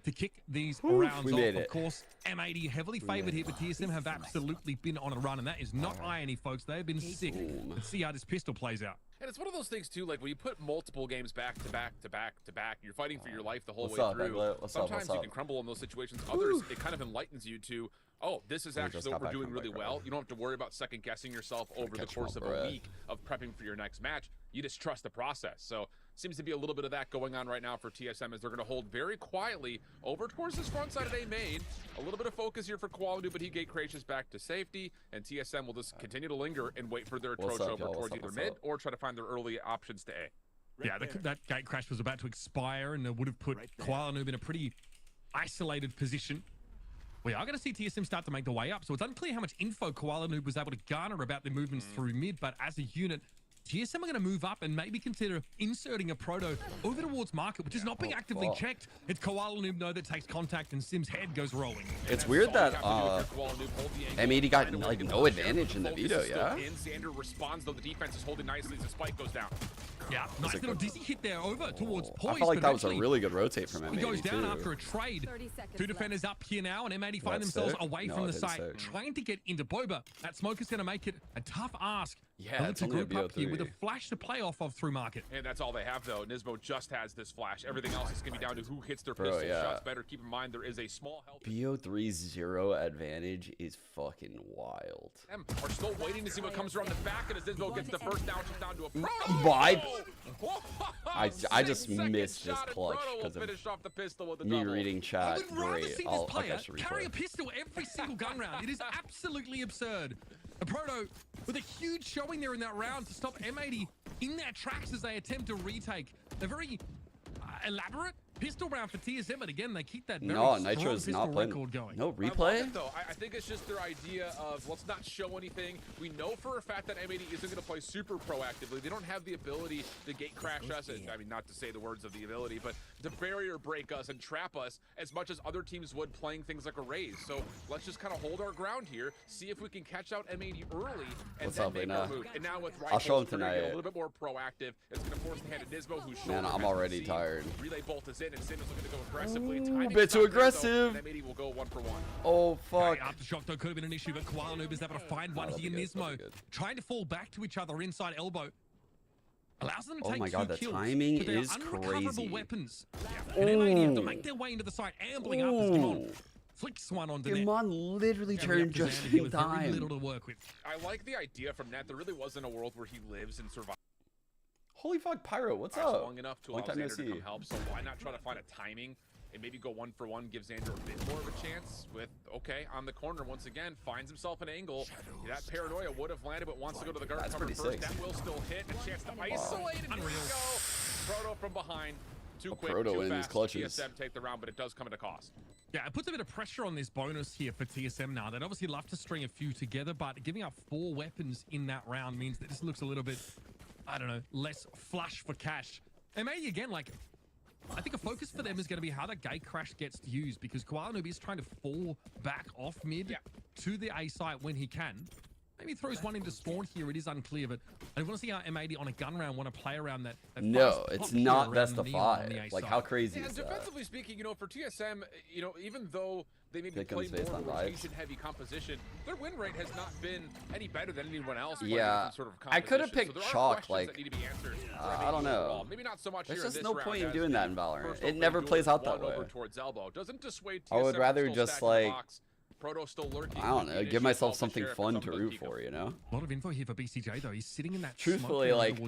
to kick these rounds we off. made Of it. course, M80 heavily favored here, but TSM have absolutely been on a run, and that is not irony, folks. They have been sick. Let's see how this pistol plays out. And it's one of those things too, like when you put multiple games back to back to back to back, you're fighting for your life the whole way through. Sometimes you can crumble in those situations. Others, it kind of enlightens you to, oh, this is actually what we're doing really well. You don't have to worry about second guessing yourself over the course of a week of prepping for your next match. You just trust the process. So seems to be a little bit of that going on right now for TSM as they're going to hold very quietly over towards this front side of A main. A little bit of focus here for Quality, but he gate crashes back to safety, and TSM will just continue to linger and wait for their approach over towards either mid or try to find their early options to A. Yeah, that gate crash was about to expire, and it would have put Noob in a pretty isolated position. We are going to see TSM start to make the way up, so it's unclear how much info Noob was able to garner about their movements through mid, but as a unit, TSM are going to move up and maybe consider inserting a proto over towards market, which is not being actively checked. It's Noob that takes contact, and Sim's head goes rolling. It's weird that M80 got like no advantage in the veto, yeah? Xander responds, though the defense is holding nicely as the spike goes down. Yeah, nice little dizzy hit there over towards Poise. I felt like that was a really good rotate from M80. He goes down too. After a trade. Two defenders up here now, and M80 find themselves away from the site, trying to get into Boba. That smoke is going to make it a tough ask. Yeah, it's a group up here with a flash to play off of through market. And that's all they have, though. Nismo just has this flash. Everything else is going to be down to who hits their pistol shots better. Keep in mind, there is a small help. BO3-0 advantage is fucking wild. Are still waiting to see what comes around the back, and as Nismo gets the first down, she's down to a I just missed this clutch because of me reading chat. I would rather see this player carry carry a pistol every single gun round. It is absolutely absurd. A Proto with a huge showing there in that round to stop M80 in their tracks as they attempt to retake. A very elaborate pistol round for TSM, but again, they keep that very strong pistol record going. No replay? I think it's just their idea of let's not show anything. We know for a fact that M80 isn't going to play super proactively. They don't have the ability to gate crash us. I mean, not to say the words of the ability, but to barrier break us and trap us as much as other teams would playing things like a Raze. So let's just kind of hold our ground here, see if we can catch out M80 early, and then make our move. And now with rifles, I'll show him tonight. A little bit more proactive. It's going to force the hand of Nismo, who's showing. Man, I'm already tired. Relay bolt is in, and Sim is looking to go aggressively. A bit too aggressive. M80 will go 1 for 1. Oh, fuck. Aftershock, though, could have been an issue, but Noob is able to find one here. Nismo trying to fall back to each other inside elbow. Allows them to take my God, the kills, timing but they are is unrecoverable crazy. weapons. And M80 have to make their way into the site, ambling up as Demon flicks one onto net. Demon literally turned just in time. Little to work with. I like the idea from Net. There really wasn't a world where he lives and survives. Holy fuck, Pyro, what's up? Long enough to allow Xander to come help, so why not try to find a timing and maybe go 1 for 1, give Xander a bit more of a chance with, on the corner once again, finds himself an angle. That paranoia would have landed, but wants to go to the guard cover first. That will still hit, a chance to isolate, and here we go. Proto from behind. Too quick, too fast. TSM take the round, but it does come at a cost. Yeah, it puts a bit of pressure on this bonus here for TSM now. They'd obviously love to string a few together, but giving up 4 weapons in that round means that this looks a little bit, I don't know, less flush for cash. And maybe again, like, I think a focus for them is going to be how the gate crash gets used, because Noob is trying to fall back off mid to the A site when he can. Maybe throws one into spawn here. It is unclear, but I want to see how M80 on a gun round want to play around that. No, it's not best of 5. Like, how crazy is that? Defensively speaking, for TSM, even though they maybe play more rotation-heavy composition, their win rate has not been any better than anyone else. Yeah, sort of I could have picked Chalk. Like, I don't know. Maybe not so much. There's just no point in doing that in Valorant. It never plays out that way. Doesn't dissuade TSM. I would rather just like, Proto still lurking. I don't know, give myself something fun to root for, A lot of info here for BCJ though. He's sitting in that truthfully, like,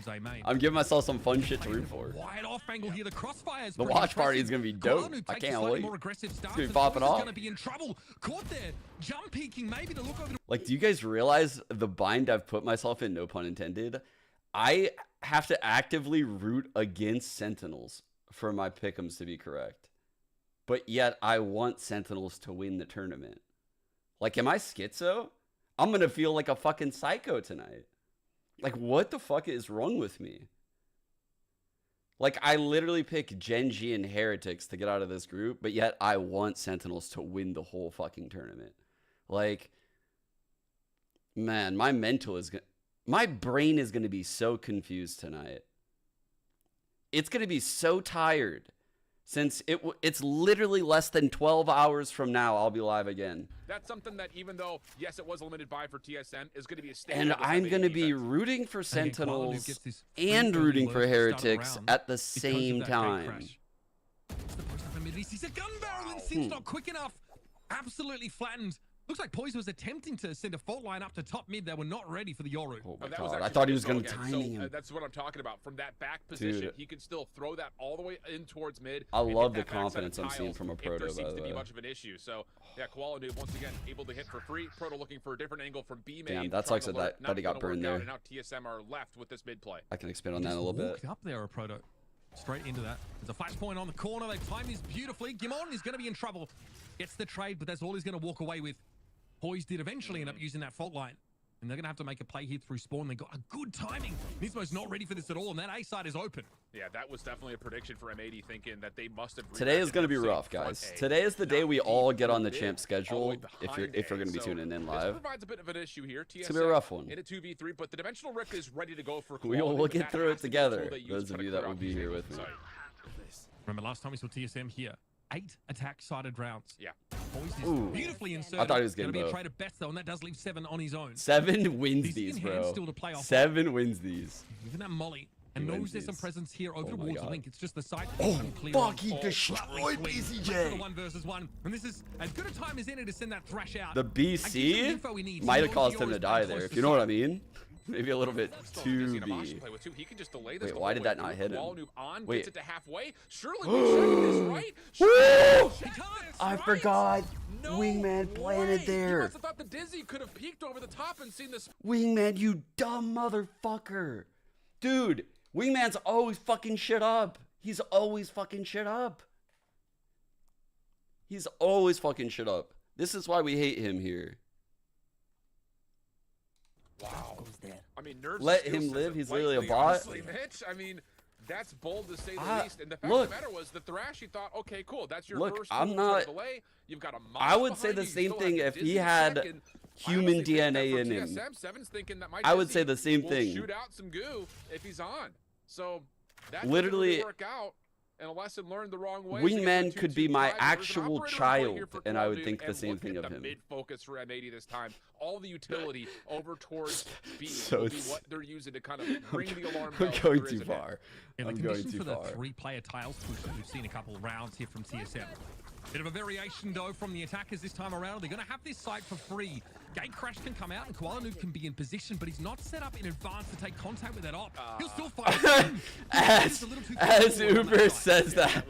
I'm giving myself some fun shit to root for. Wide off angle here. The crossfires. The watch party is gonna be dope. I can't wait. It's gonna be popping off. Gonna be in trouble. Caught there. Jump peeking maybe to look over. Like, do you guys realize the bind I've put myself in? No pun intended. I have to actively root against Sentinels for my pick'ems to be correct, but yet I want Sentinels to win the tournament. Like, am I schizo? I'm gonna feel like a fucking psycho tonight. Like, what the fuck is wrong with me? Like, I literally pick Genji and Heretics to get out of this group, but yet I want Sentinels to win the whole fucking tournament. Like, man, my brain is gonna be so confused tonight. It's gonna be so tired. Since it's literally less than 12 hours from now, I'll be live again. That's something that even though, yes, it was a limited buy for TSM, is going to be a And I'm going to be rooting for Sentinels and rooting for Heretics at the same time. He sees a gun barrel and Sim's not quick enough. Absolutely flattened. Looks like Poise was attempting to send a fault line up to top mid. They were not ready for the Yoru. Oh my God. I thought he was going to timing him. That's what I'm talking about. From that back position, he could still throw that all the way in towards mid. I love the confidence I'm seeing from a Proto, by the way. There seems to be much of an issue. So, yeah, Koala Noob once again able to hit for free. Proto looking for a different angle from B main. Damn, that sucks that he got burned there. And now TSM are left with this mid play. I can expand on that a little bit. Up there, a Proto. Straight into that. There's a flash point on the corner. They timed this beautifully. Gimon is going to be in trouble. Gets the trade, but that's all he's going to walk away with. Poise did eventually end up using that fault line. And they're going to have to make a play here through spawn. They got a good timing. Nismo's not ready for this at all, and that A side is open. Yeah, that was definitely a prediction for M80, thinking that they must have... Today is going to be rough, guys. Today is the day we all get on the champ schedule, if you're going to be tuning in live. This provides a bit of an issue here. It's going to be a rough one. In a 2v3, but the Dimensional Rift is ready to go for... We'll get through it together, those of you that will be here with me. Remember last time we saw TSM here? 8 attack-sided rounds. Yeah. Poise beautifully inserted. I thought he was getting both. Be a trade of best though, and that does leave 7 on his own. 7 wins these, bro. 7 wins these. Even that Molly. And knows there's some presence here over towards the link. It's just the side. Oh, fuck, he destroyed BCJ. 1 versus 1. And this is as good a time as any to send that Thrash out. The BC might have caused him to die there, if you know what I mean. Maybe a little bit too B. Wait, why did that not hit him? Wait. I forgot. Wingman planted there. I thought the Dizzy could have peeked over the top and seen this. Wingman, you dumb motherfucker. Dude, Wingman's always fucking shit up. He's always fucking shit up. He's always fucking shit up. This is why we hate him here. Wow. I mean, Nerf's let him live. He's literally a bot. Honestly, Mitch, I mean, that's bold to say the least. And the fact of the matter was, the Thrash, he thought, okay, cool, that's your first delay. You've got a I would say the same thing if he had human DNA in him. I would say the same thing. Shoot out some goo if he's on. So that literally work out. And a lesson learned the wrong way. Wingman could be my actual child, and I would think the same thing of him. Mid-focus for M80 this time. All the utility over towards B will be what they're using to kind of ring the alarm bell. I'm going too far. I'm going too far. For the 3-player tiles push that we've seen a couple of rounds here from TSM. Bit of a variation, though, from the attackers this time around. They're going to have this site for free. Gate Crash can come out, and Koala Noob can be in position, but he's not set up in advance to take contact with that op. He'll still fight. as Uber says that,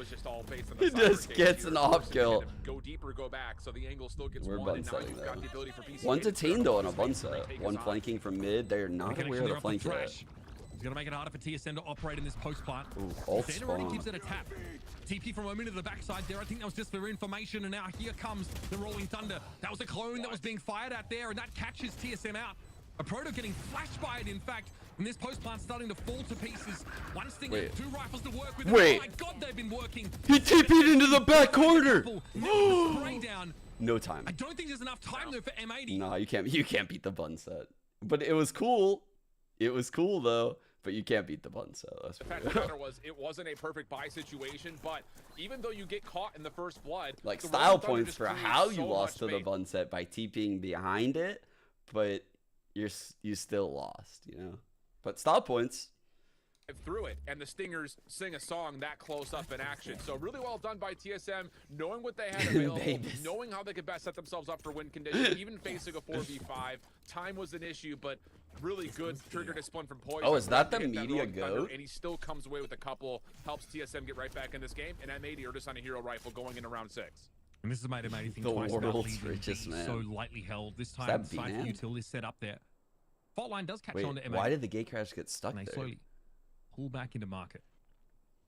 he just gets an op kill. Go deeper, go back, so the angle still gets We're bun setting though. One's a team though on a bun set. One flanking from mid. They're not aware of the flank yet. He's going to make it harder for TSM to operate in this post plant. Ult spawn. Gives it a tap. TP from Omen to the backside there. I think that was just for information. And now here comes the Rolling Thunder. That was a clone that was being fired at there. And that catches TSM out. A Proto getting flashed by it, in fact. And this post plant starting to fall to pieces. One stinger, 2 rifles to work with. Wait. Oh my God, they've been working. He TP'd into the back corner. Down. No time. I don't think there's enough time though for M80. No, you can't beat the bun set. But it was cool. It was cool though. But you can't beat the bun set. The fact of the matter was, it wasn't a perfect buy situation, but even though you get caught in the first blood, like style points for how you lost to the bun set by TPing behind it, but you still lost, you know. But style points. Through it, and the Stingers sing a song that close up in action. So really well done by TSM, knowing what they had available, knowing how they could best set themselves up for win condition, even facing a 4v5. Time was an issue, but really good trigger discipline from Poise. Oh, is that the media goat? And he still comes away with a couple, helps TSM get right back in this game, and M80 are just on a hero rifle going into round 6. And this has made M80 think the twice world's richest man. So lightly held. This time, side for util is set up there. Fault line does catch on to M80. Why did the gate crash get stuck there? Slowly pull back into market.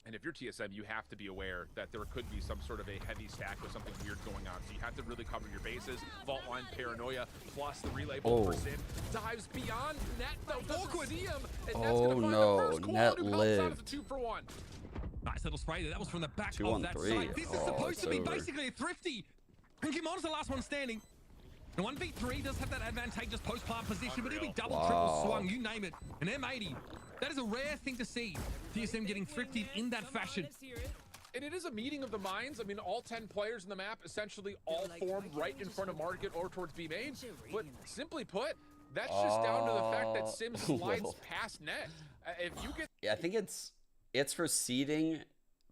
And if you're TSM, you have to be aware that there could be some sort of a heavy stack with something weird going on. So you have to really cover your bases. Fault line paranoia, plus the relay for Sim. Dives beyond net, though, doesn't see him. And that's gonna find the first net lived. 2 for 1. Nice little spray there. That was from the back of that side. This is supposed to be basically a Thrifty. And Kimon's the last one standing. The 1v3 does have that advantageous post-plant position, but it'll be double, triple swung, you name it. An M80, that is a rare thing to see. TSM getting Thrifty in that fashion. And it is a meeting of the minds. I mean, all 10 players in the map essentially all formed right in front of market or towards B main. But simply put, that's just down to the fact that Sim slides past net. If you get... Yeah, I think it's for seeding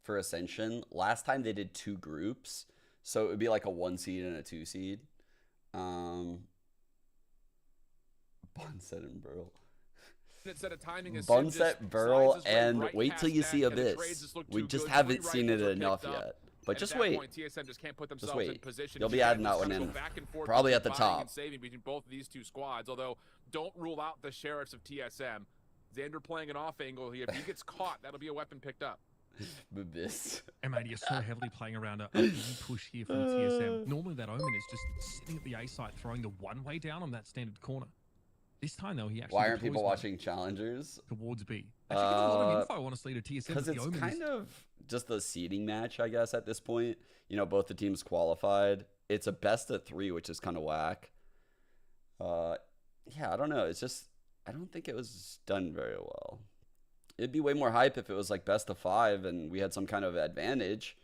for Ascension. Last time they did 2 groups, so it would be like a 1 seed and a 2 seed. Bunset and Burl. Instead of timing is Bunset, Burl, and wait till you see Abyss. We just haven't seen it enough yet. But just wait. Point, TSM just can't put themselves in position. You'll be adding that one in. Probably at the top. And saving between both of these 2 squads. Although, don't rule out the sheriffs of TSM. Xander playing an off angle here. If he gets caught, that'll be a weapon picked up. Abyss. M80 are so heavily playing around a big push here from TSM. Normally that Omen is just sitting at the A site throwing the one-way down on that standard corner. This time though, he actually... Why aren't people watching Challengers? Towards B. Actually, a lot of info, honestly, to TSM. Because it's kind of just the seeding match, I guess, at this point. You know, both the teams qualified. It's a best of 3, which is kind of whack. Yeah, I don't know. It's just... I don't think it was done very well. It'd be way more hype if it was like best of 5 and we had some kind of advantage.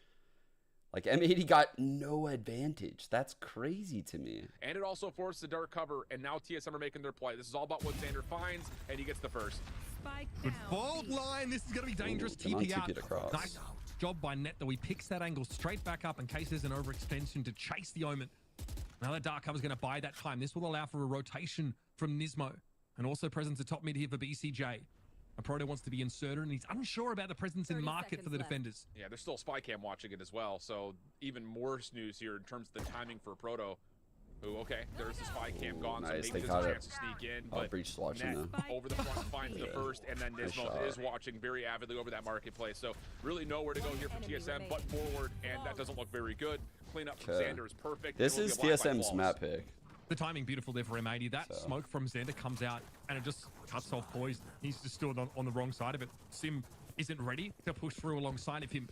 Like M80 got no advantage. That's crazy to me. And it also forced the dark cover, and now TSM are making their play. This is all about what Xander finds, and he gets the first. Good fault line. This is going to be dangerous. TP out. Nice job by Net, though. He picks that angle straight back up in case there's an overextension to chase the Omen. Now that dark cover is going to buy that time. This will allow for a rotation from Nismo, and also presence at top mid here for BCJ. A Proto wants to be inserted, and he's unsure about the presence in market for the defenders. Yeah, there's still spy cam watching it as well, so even more news here in terms of the timing for Proto. Ooh, okay, there's the spy cam gone, nice. So maybe there's a chance to sneak in. But Breach watching Net over the front finds the first, and then Nismo is watching very avidly over that marketplace. So really nowhere to go here for TSM but forward, and that doesn't look very good. Cleanup from Xander is perfect. This is TSM's map pick. The timing beautiful there for M80. That smoke from Xander comes out and it just cuts off Poise. He's just stood on the wrong side of it. Sim isn't ready to push through alongside of him.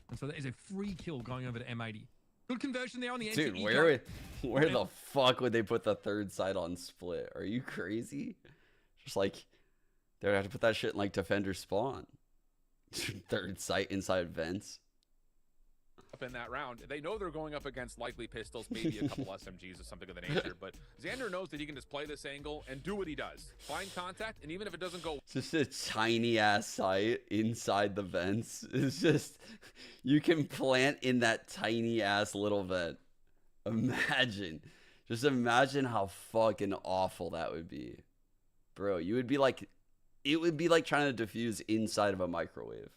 And so there is a free kill going over to M80. Good conversion there on the Dude, where the fuck would they put the 3rd site on split? Are you crazy? Just like, they would have to put that shit in like defender spawn. 3rd site inside vents. Up in that round, they know they're going up against likely pistols, maybe a couple SMGs or something of the nature, but Xander knows that he can just play this angle and do what he does. Find contact, and even if it doesn't go... Just a tiny ass site inside the vents. It's just, you can plant in that tiny ass little vent. Imagine. Just imagine how fucking awful that would be. Bro, you would be like, it would be like trying to defuse inside of a microwave.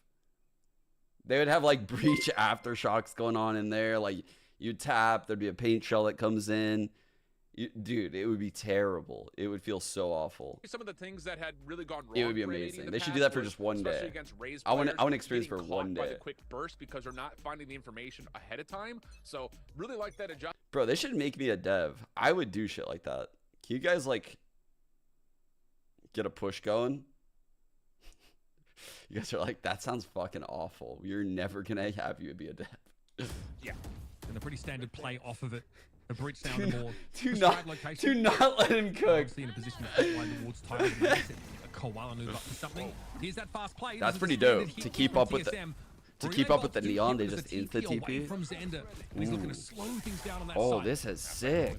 They would have like breach aftershocks going on in there. Like you tap, there'd be a paint shell that comes in. Dude, it would be terrible. It would feel so awful. Some of the things that had really gone wrong. It would be amazing. They should do that for just one day. I want to experience for one day. By the quick burst because they're not finding the information ahead of time. So really like that adjustment. Bro, they should make me a dev. I would do shit like that. Can you guys like get a push going? You guys are like, that sounds fucking awful. You're never gonna have you be a dev. Yeah. And a pretty standard play off of it. A breach down the board. Do not let him cook. Obviously in a position to fly towards Tyler. A koala move up for something. Here's that fast play. That's pretty dope. To keep up with the neon, they just insta TP. From Xander. And he's looking to slow things down on that oh, side. this is sick.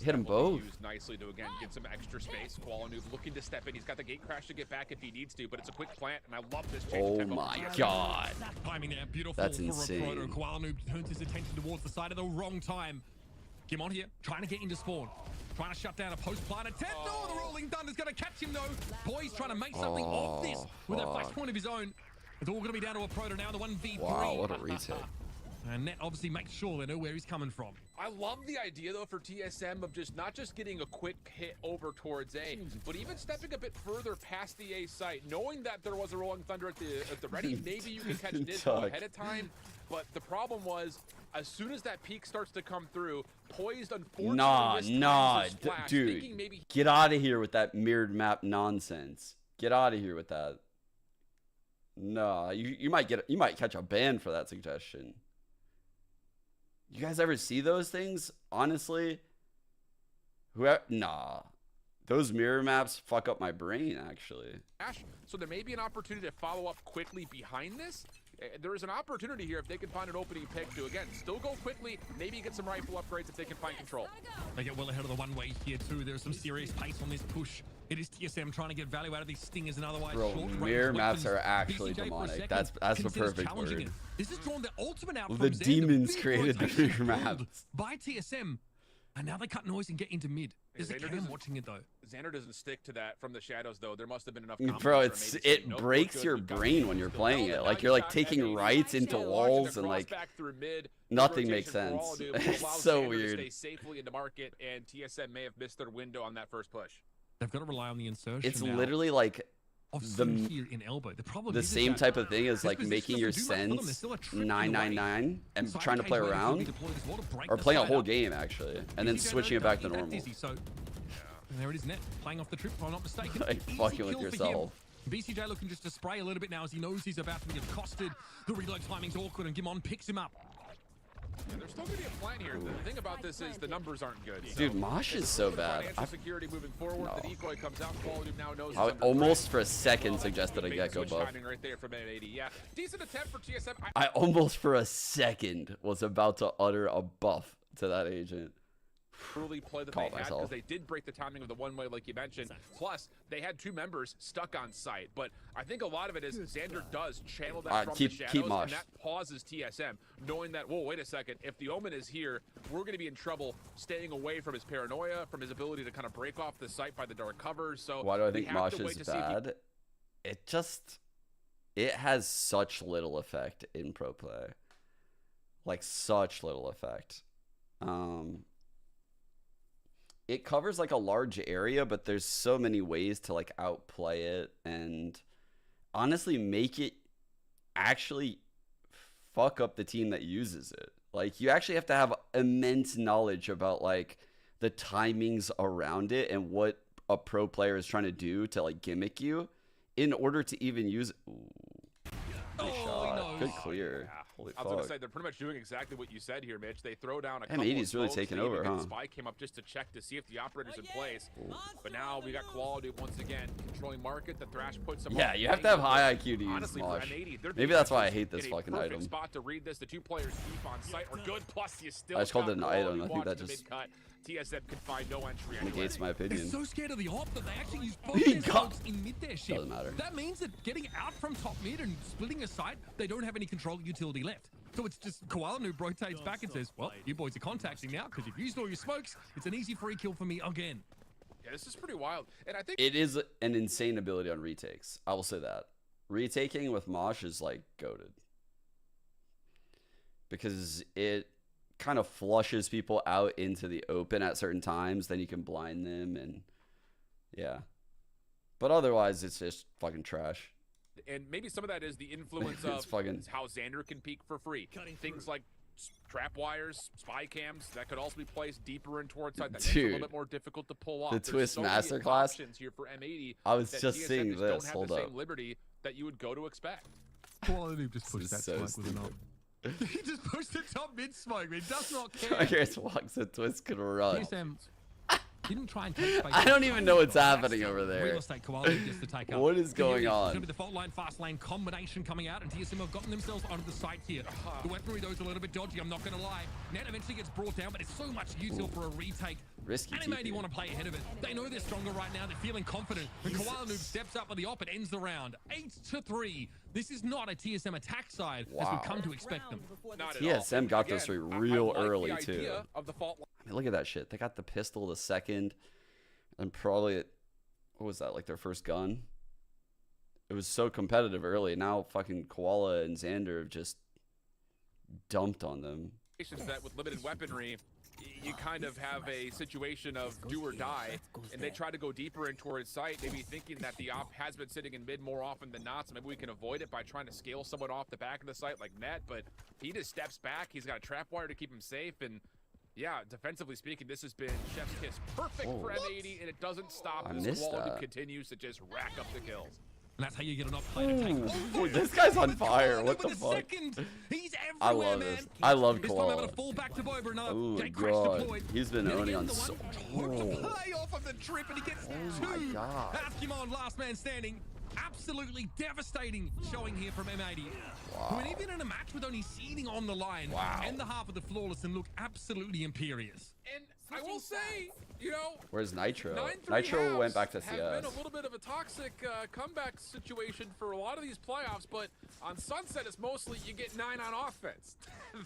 Hit them both. Nicely to again get some extra space. Koala looking to step in. He's got the gate crash to get back if he needs to, but it's a quick plant, and I love this change. Oh my god. Timing there, beautiful. That's insane. Koala turns his attention towards the side at the wrong time. Kim on here, trying to get into spawn. Trying to shut down a post plant attempt. Oh, the rolling thunder is going to catch him though. Boy's trying to make something of this with a flash point of his own. It's all going to be down to a Proto now, the 1v3. Wow, what a retake. And Net obviously makes sure they know where he's coming from. I love the idea though for TSM of just not just getting a quick hit over towards A, but even stepping a bit further past the A site, knowing that there was a rolling thunder at the ready. Maybe you can catch Nismo ahead of time, but the problem was as soon as that peak starts to come through, Poised unfortunately dude, get out of here with that mirrored map nonsense. Get out of here with that. No, you might catch a ban for that suggestion. You guys ever see those things? Honestly, nah. Those mirror maps fuck up my brain, actually. So there may be an opportunity to follow up quickly behind this. there is an opportunity here if they can find an opening pick to, again, still go quickly, maybe get some rifle upgrades if they can find control. They get well ahead of the one-way here, too. There's some serious pace on this push. It is TSM trying to get value out of these stingers and otherwise short mirror maps are actually demonic. That's the perfect word. This has drawn the ultimate out the from Xander. Demons created the mirror maps. By TSM. And now they cut noise and get into mid. There's a cam watching it, though. Xander doesn't stick to that from the shadows, though. There must have been enough. Bro, it breaks your brain when you're playing it. Like, you're like taking rights into walls and like nothing makes sense. It's so weird. Stay safely into market, and TSM may have missed their window on that first push. They've got to rely on the insertion. It's literally like here in elbow. The same type of thing as like making your sends 999 and trying to play around, or playing a whole game actually, and then switching it back to normal. And there it is, Net playing off the trip, if I'm not mistaken. Like fucking with yourself. BCJ looking just to spray a little bit now as he knows he's about to be accosted. The reload timing's awkward, and Gimon picks him up. Yeah, there's still gonna be a plan here. The thing about this is the numbers aren't good. Dude, Mosh is so bad. Security moving forward. The decoy comes out. Quality now knows. I almost for a second suggested a gecko buff. Right there from M80. Yeah, decent attempt for TSM. I almost for a second was about to utter a buff to that agent. Really play that they had because they did break the timing of the one-way like you mentioned. Plus, they had two members stuck on site. But I think a lot of it is Xander does channel that from the shadows, and that pauses TSM, knowing that, whoa, wait a second, if the Omen is here, we're going to be in trouble staying away from his paranoia, from his ability to kind of break off the site by the dark covers. So why do I think Mosh is bad? It has such little effect in pro play. Like, such little effect. It covers like a large area, but there's so many ways to like outplay it and honestly make it actually fuck up the team that uses it. Like, you actually have to have immense knowledge about like the timings around it and what a pro player is trying to do to like gimmick you in order to even use it. Ooh, good shot. Good clear. Yeah. Holy I was going to say, they're pretty much doing exactly what you said here, Mitch. They throw down a couple M80's really taking over, huh? Spy came up just to check to see if the operator's in place. Ooh. But now we got Quality once again controlling market. The Thrash puts them yeah, you have to have high IQ to use honestly, Mosh. M80, maybe that's why I hate this fucking item. Spot to read this. The two players deep on site are good. Plus, you still I just called it an item. I think that just TSM can find no entry negates my opinion. They're so scared of the op that they actually use both their smokes in mid their ship. Doesn't matter. That means that getting out from top mid and splitting a site, they don't have any control utility left. So it's just Koala Noob rotates back and says, well, you boys are contacting now because you've used all your smokes. It's an easy free kill for me again. Yeah, this is pretty wild. And I think it is an insane ability on retakes. I will say that. Retaking with Mosh is like goated. Because it kind of flushes people out into the open at certain times, then you can blind them, and yeah. But otherwise, it's just fucking trash. And maybe some of that is the influence of how Xander can peek for free. Things like trap wires, spy cams, that could also be placed deeper in towards side. That makes it a little bit more difficult to pull off. The Twist Masterclass here for M80. I was just seeing this. Hold up. Same liberty that you would go to expect. Koala Noob just pushed that smoke with an op. He just pushed the top mid smoke. He does not care. Here's walks the Twist can run. TSM didn't try and take space. I don't even know what's happening over there. Real estate Koala just to take up. What is going on? It's going to be the fault line, fast lane combination coming out, and TSM have gotten themselves onto the site here. The weaponry, though, is a little bit dodgy, I'm not going to lie. Net eventually gets brought down, but it's so much util for a retake. Risky and M80 want to play ahead of it. They know they're stronger right now. They're feeling confident. And Koala Noob steps up with the op. It ends the round. 8-3. This is not a TSM attack side as we've come to expect them. TSM got this real early, too. I mean, look at that shit. They got the pistol the second. And probably, what was that, like their first gun? It was so competitive early. Now fucking Koala and Xander have just dumped on them. That with limited weaponry, you kind of have a situation of do or die, and they try to go deeper in towards site, maybe thinking that the op has been sitting in mid more often than not, so maybe we can avoid it by trying to scale someone off the back of the site like Net, but he just steps back. He's got a trap wire to keep him safe, and yeah, defensively speaking, this has been chef's kiss perfect for M80, and it doesn't stop. This Quality continues to just rack up the kills. And that's how you get an player to take. Oh, this guy's on fire. What the fuck? He's I love this. I love Koala. Oh god, he's been owning on so. Play off of the trip, and he gets two. My god. That's Kimon, last man standing. Absolutely devastating showing here from M80. Wow. Who, even in a match with only seeding on the line and the half of the flawless, and look absolutely imperious. And I will say, you know, where's Nitro? 9-3 Nitro went back to has CS. been a little bit of a toxic comeback situation for a lot of these playoffs, but on Sunset, it's mostly you get 9 on offense.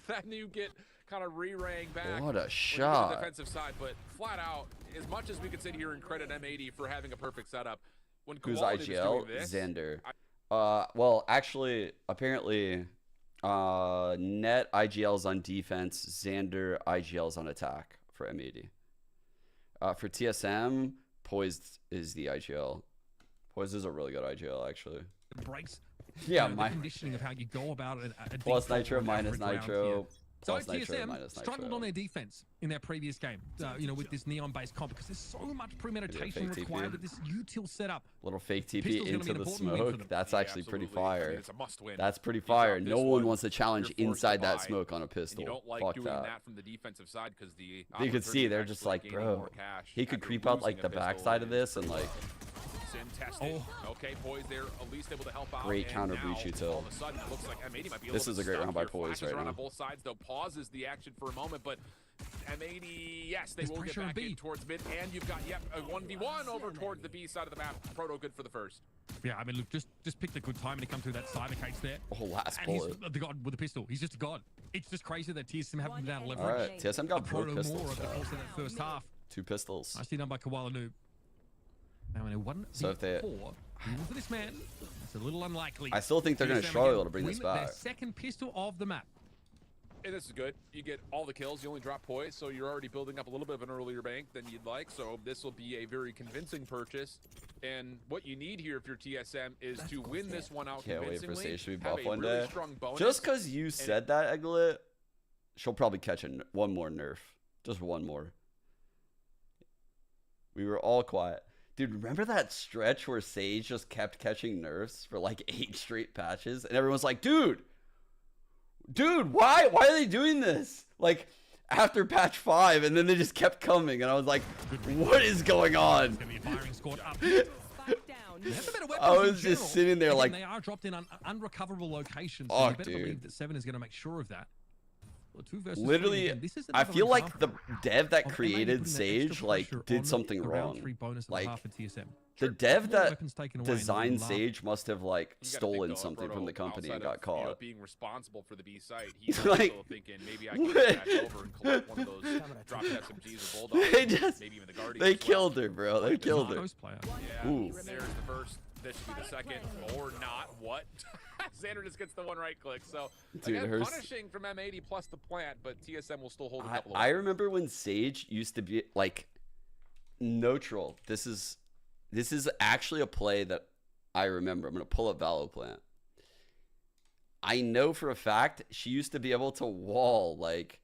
Then you get kind of re-rang back. What a on shot. the defensive side, but flat out, as much as we could sit here and credit M80 for having a perfect setup, when Who's Koala is IGL? doing this, Xander. Well, actually, apparently, Net IGL's on defense, Xander IGL's on attack for M80. For TSM, Poised is the IGL. Poised is a really good IGL, actually. It breaks. Yeah, the conditioning of how you go about it. Plus Nitro, minus Nitro. So Plus Nitro, TSM minus struggled Nitro. on their defense in their previous game, you know, with this neon-based comp, because there's so much premeditation required with this util setup. Little fake TP Pistol's gonna be into an the important win for smoke. them. That's Yeah, actually pretty absolutely. I mean, fire. it's a must-win. That's pretty You fire. drop No this one one, wants to challenge you're forced inside to that buy, smoke on a and pistol. you don't like Fuck doing that. that from the defensive side because the You could see they're just like, bro. He could creep out like the backside of this and like. Sin tested. Okay, Poise there, at least able to help out. Great and counter now, breach util. all of a sudden, it looks like M80 might be a This little is a great stuck round by here. Poise Flashes right around now. on both sides, though, pauses the action for a moment, but M80, yes, they There's will get pressure on back B. in towards mid, and you've got, a 1v1 over towards the B side of the map. Proto good for the first. Yeah, I mean, look, just picked a good time to come through that cyber case there. Oh, last And he's bullet. the god with the pistol. He's just a god. It's just crazy that TSM haven't been able to leverage All right, TSM got the both Proto more pistols. over the Chat. course of that first half. 2 pistols. Nicely done by Koala Noob. Now, in a 1v4, So if they- for this man, it's a little unlikely. I still think they're going to TSM struggle again to bring this win their back. second pistol of the map. And this is good. You get all the kills. You only drop Poise, so you're already building up a little bit of an earlier bank than you'd like. So this will be a very convincing purchase. And what you need here if you're TSM is to win this one out Can't wait convincingly. for Sage to be have buff a one really day. strong bonus. Just because you said that, Egglet, she'll probably catch one more nerf. Just one more. We were all quiet. Dude, remember that stretch where Sage just kept catching nerfs for like 8 straight patches? And everyone's like, dude, why are they doing this? Like, after patch 5, and then they just kept coming. And I was like, what is going on? Gonna be a firing squad up. I was just sitting there like, they are dropped in unrecoverable locations. Oh, you better dude. believe that 7 is going to make sure of that. Well, 2 versus 3, literally, and this is I another feel like the example dev that of M80 created putting that Sage extra like pressure did on something the round wrong. 3 bonus of Like, half of TSM. the dev More that weapons taken away and designed love. Sage must have like You gotta think, stolen though, something Proto, from the company and outside got of, caught. being responsible for the B site, he's Like, also thinking maybe I can what? get back over and collect one of those drop SMGs or Bulldogs. They just, maybe even the Guardian. they as well. killed her, bro. They The killed her. Narcos player. Yeah, Ooh. there's the first. This should be the second, or not. What? Xander just gets the one right click. So Dude, again, her punishing from M80 plus the plant, but TSM will still hold a couple of. I remember when Sage used to be like neutral. This is actually a play that I remember. I'm gonna pull up Valo Plant. I know for a fact she used to be able to wall, like,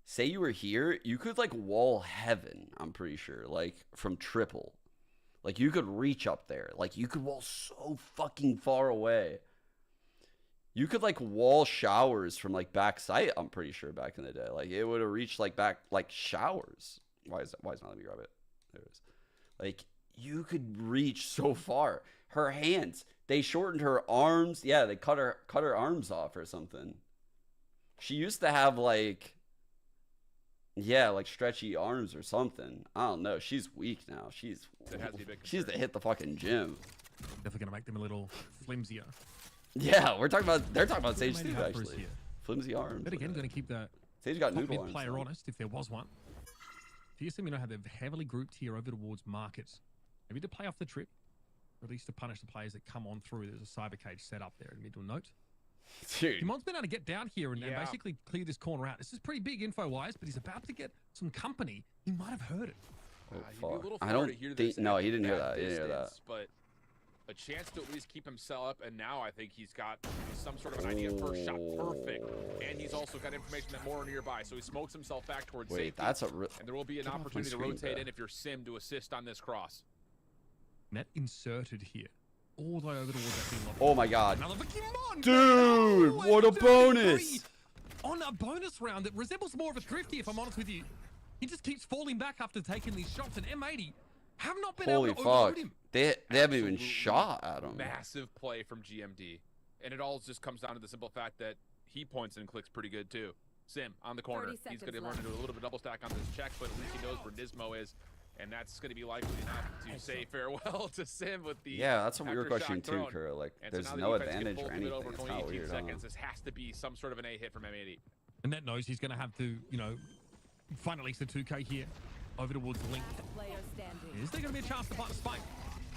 say you were here, you could like wall heaven, I'm pretty sure, like from triple. Like you could reach up there. Like you could wall so fucking far away. You could like wall showers from like back sight, I'm pretty sure, back in the day. Like it would have reached like back like showers. Why is not letting me grab it? There it is. Like you could reach so far. Her hands, they shortened her arms. Yeah, they cut her arms off or something. She used to have like, yeah, like stretchy arms or something. I don't know. She's weak now. She's to hit the fucking gym. Definitely going to make them a little flimsier. Yeah, they're talking about Sage too, actually. Here. Flimsy arms. But again, going to keep that Sage got top noodle mid arms. player though. honest, if there was one. TSM, you know how they're heavily grouped here over towards markets. Maybe to play off the trip, or at least to punish the players that come on through. There's a cyber cage set up there in middle note. Dude. Timon's been able to get down here and basically clear this corner out. This is pretty big info-wise, but he's about to get some company. He might have heard it. Oh, You'd be a little fuck. I far don't to hear think. this No, at he didn't hear that that. He didn't hear that. distance, But a chance to at least keep himself up, and now I think he's got some sort of an idea. First shot, perfect, and he's also got information that more are nearby, so he smokes himself back towards safety. Wait, that's a. And there will be an Get off my opportunity to screen, rotate bro. in if you're Sim to assist on this cross. Net inserted here. All the way over towards that level. Oh my god. Another Pokemon! Dude, Oh, what a and bonus! On a bonus round that resembles more of a Thrifty, if I'm honest with you. He just keeps falling back after taking these shots, and M80 have not been Holy able to fuck. overload him. They haven't even Absolutely shot at him. Massive play from GMD. And it all just comes down to the simple fact that he points and clicks pretty good too. Sim on the corner. He's going to run into a little bit of double stack on this check, but at least he knows where Nismo is. And that's going to be likely enough to say farewell to Sim with the that's what we were questioning too, Kuro. Like, and there's so no the defense advantage can or pull it anything. over It's 20, not 18 weird. seconds. This has to be some sort of an A hit from M80. And that knows he's going to have to, you know, find at least a 2K here over towards the link. Is there going to be a chance to fight the spike?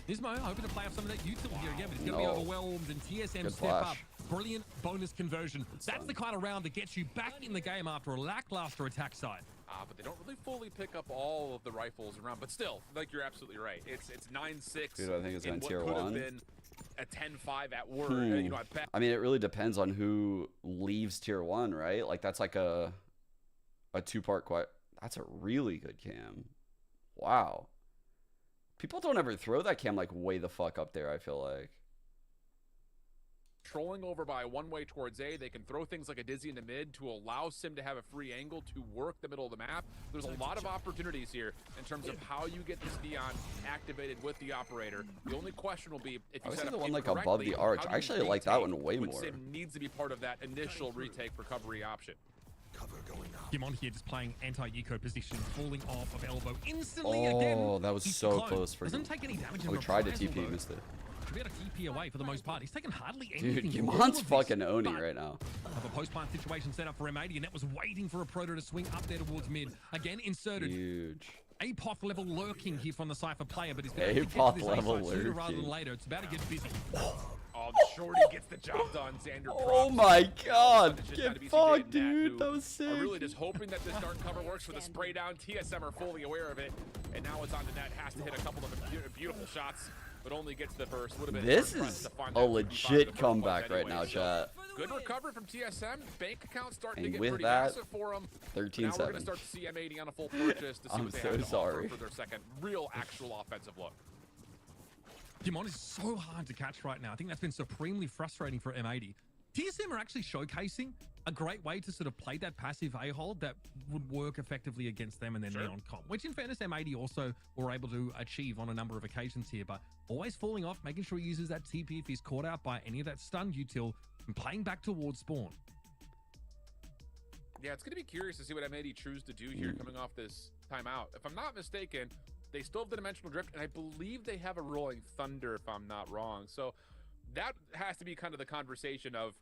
Nismo hoping to play off some of that utility here again, but he's going to be overwhelmed, and TSM Good step flash. up. Brilliant bonus conversion. That's the kind of round that gets you back in the game after a lackluster attack side. But they don't really fully pick up all of the rifles around. But still, like, you're absolutely right. It's 9-6. Dude, I think it's on tier what could 1. have been a 10-5 at worst. You know, at best. I mean, it really depends on who leaves tier 1, right? Like, that's like a 2-part question. That's a really good cam. Wow. People don't ever throw that cam like way the fuck up there, I feel like. Trolling over by one way towards A, they can throw things like a dizzy into mid to allow Sim to have a free angle to work the middle of the map. There's a lot of opportunities here in terms of how you get this Neon activated with the operator. The only question will be if you set up the one like incorrectly, above the arch. how do I you actually like that retake one way when more. Sim needs to be part of that initial retake recovery option. Kimon here just playing anti-eco position, falling off of elbow instantly again. Oh, that was He's so close for him. Doesn't take any damage. We tried to TP, missed it. Should be able to TP away for the most part. He's taken hardly anything. Dude, from all Kimon's of fucking this, owning but right now. Have a post-plant situation set up for M80, and that was waiting for a Proto to swing up there towards mid. Again, inserted. Huge. APOF level lurking here from the Cypher player, but he's going to get APOF to this level A side sooner rather than lurking. later. It's about to get busy. Oh, the shorty gets the job done. Xander Oh drops. my god. It's just gotta Get be CJ fucked, and Nat, dude. who That was sick. are really just hoping that this dark cover works for the spray down. TSM are fully aware of it, and now it's on to Net. Has to hit a couple of beautiful shots, but only gets the burst. Would have been This hard pressed is to find a that 55 legit the first comeback point right anyway, now, so chat. Good recovery from TSM. Bank account starting And to get with pretty that, massive for them. 13-7. Now we're going to start to see M80 on a full purchase to see I'm what they so have to sorry. offer for their second real actual offensive look. Kimon is so hard to catch right now. I think that's been supremely frustrating for M80. TSM are actually showcasing a great way to sort of play that passive A-hold that would work effectively against them and their Neon comp, which in fairness, M80 also were able to achieve on a number of occasions here, but always falling off, making sure he uses that TP if he's caught out by any of that stun util and playing back towards spawn. Yeah, it's going to be curious to see what M80 choose to do here coming off this timeout. If I'm not mistaken, they still have the Dimensional Drift, and I believe they have a Rolling Thunder, if I'm not wrong. So that has to be kind of the conversation of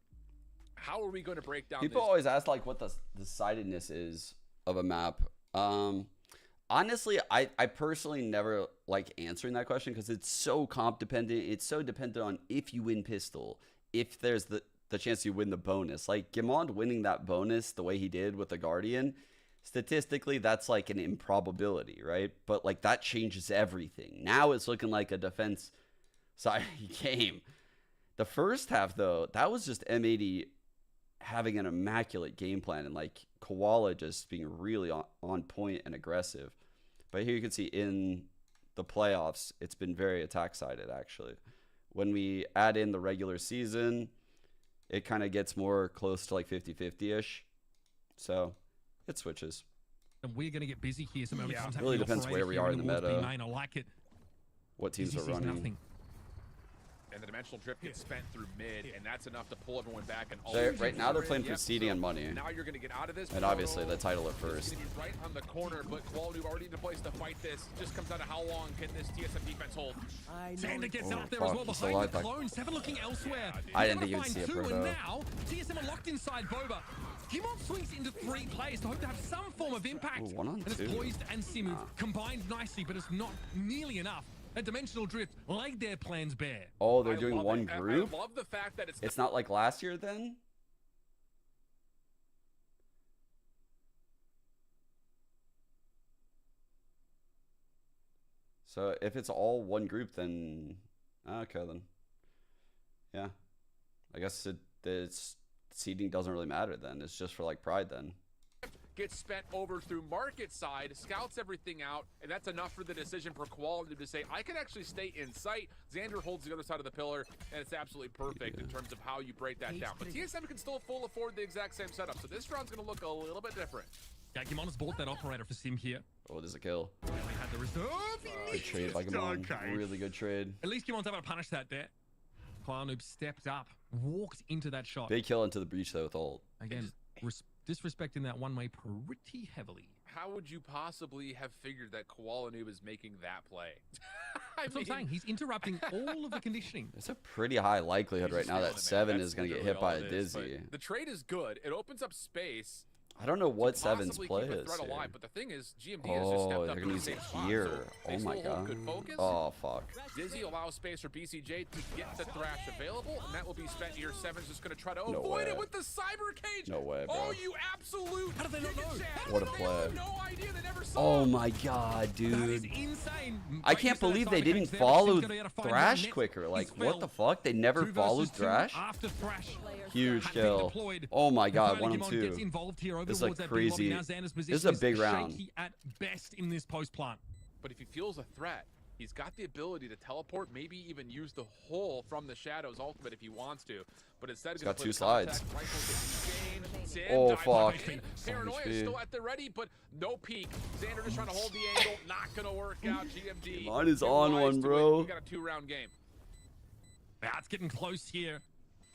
how are we going to break down People this? always ask like what the decidedness is of a map. Honestly, I personally never like answering that question because it's so comp dependent. It's so dependent on if you win pistol, if there's the chance you win the bonus. Like Gimond winning that bonus the way he did with the Guardian, statistically that's like an improbability, right? But like that changes everything. Now it's looking like a defense side game. The first half though, that was just M80 having an immaculate game plan and like Koala just being really on point and aggressive. But here you can see in the playoffs, it's been very attack sided actually. When we add in the regular season, it kind of gets more close to like 50-50-ish. So it switches. And we're going to get busy here. Some It really depends where we are in the meta. I like it. What teams are running. Nothing. And the Dimensional Drift gets spent through mid, and that's enough to pull everyone back. And Right now they're playing for seeding and money. Now you're going to get out of this. And obviously the title at It's first. going to be right on the corner, but Quality already in a place to fight this. Just comes down to how long can this TSM defense hold. Xander gets out there fuck, as well he's still behind the alive. clones. Seven looking elsewhere. I didn't He's think gonna you'd see a find two, Proto. and now TSM are locked inside Boba. Kimon swings into 3 players to hope to have some form of impact. Ooh, 1 on and 2. it's poised and Simu combined nicely, but it's not nearly enough. A Dimensional Drift laid their plans bare. Oh, they're I doing love one it. group? I love the fact that It's not like last year then? So if it's all one group, then okay then. Yeah. I guess it's seeding doesn't really matter then. It's just for like pride then. gets spent over through market side, scouts everything out, and that's enough for the decision for Quality to say, I can actually stay in sight. Xander holds the other side of the pillar, and it's absolutely perfect in terms of how you break that down. But TSM can still full afford the exact same setup, so this round's going to look a little bit different. Yeah, Gimon's bought that operator for Sim here. Oh, there's a kill. We had the reserve Good trade by Gimon. Okay. Really good trade. At least Gimon's able to punish that there. Noob stepped up, walked into that shot. Big kill into the breach though with ult. Again, disrespecting that one way pretty heavily. How would you possibly have figured that Noob is making that play? That's what I'm saying. He's interrupting all of the conditioning. It's a pretty high likelihood right now that 7 is going to get hit by a Dizzy. The trade is good. It opens up space. I don't know what 7's play is. Alive, but the thing is, GMD has just stepped up they're going to use it here. So oh my god. Oh, fuck. Dizzy allows space for BCJ to get the Thrash available, and that will be spent here. 7's just going to try to avoid it with the Cyber Cage. No way, bro. Oh, you absolute. How did they not know? What a play. No idea. They never saw oh my god, dude. That is insane. I can't believe they didn't follow Thrash quicker. Like, what the fuck? They never followed Thrash? After Thrash. Huge kill. Oh my god, 1-2. This is like crazy. This is a big round. At best in this post plant. But if he feels a threat, he's got the ability to teleport, maybe even use the hole from the Shadows ultimate if he wants to. But instead, he's got 2 slides. Oh fuck. Paranoia is still at the ready, but no peek. Xander just trying to hold the angle. Not gonna work out. GMD. Mine is on one, bro. We got a 2-round game. Yeah, it's getting close here.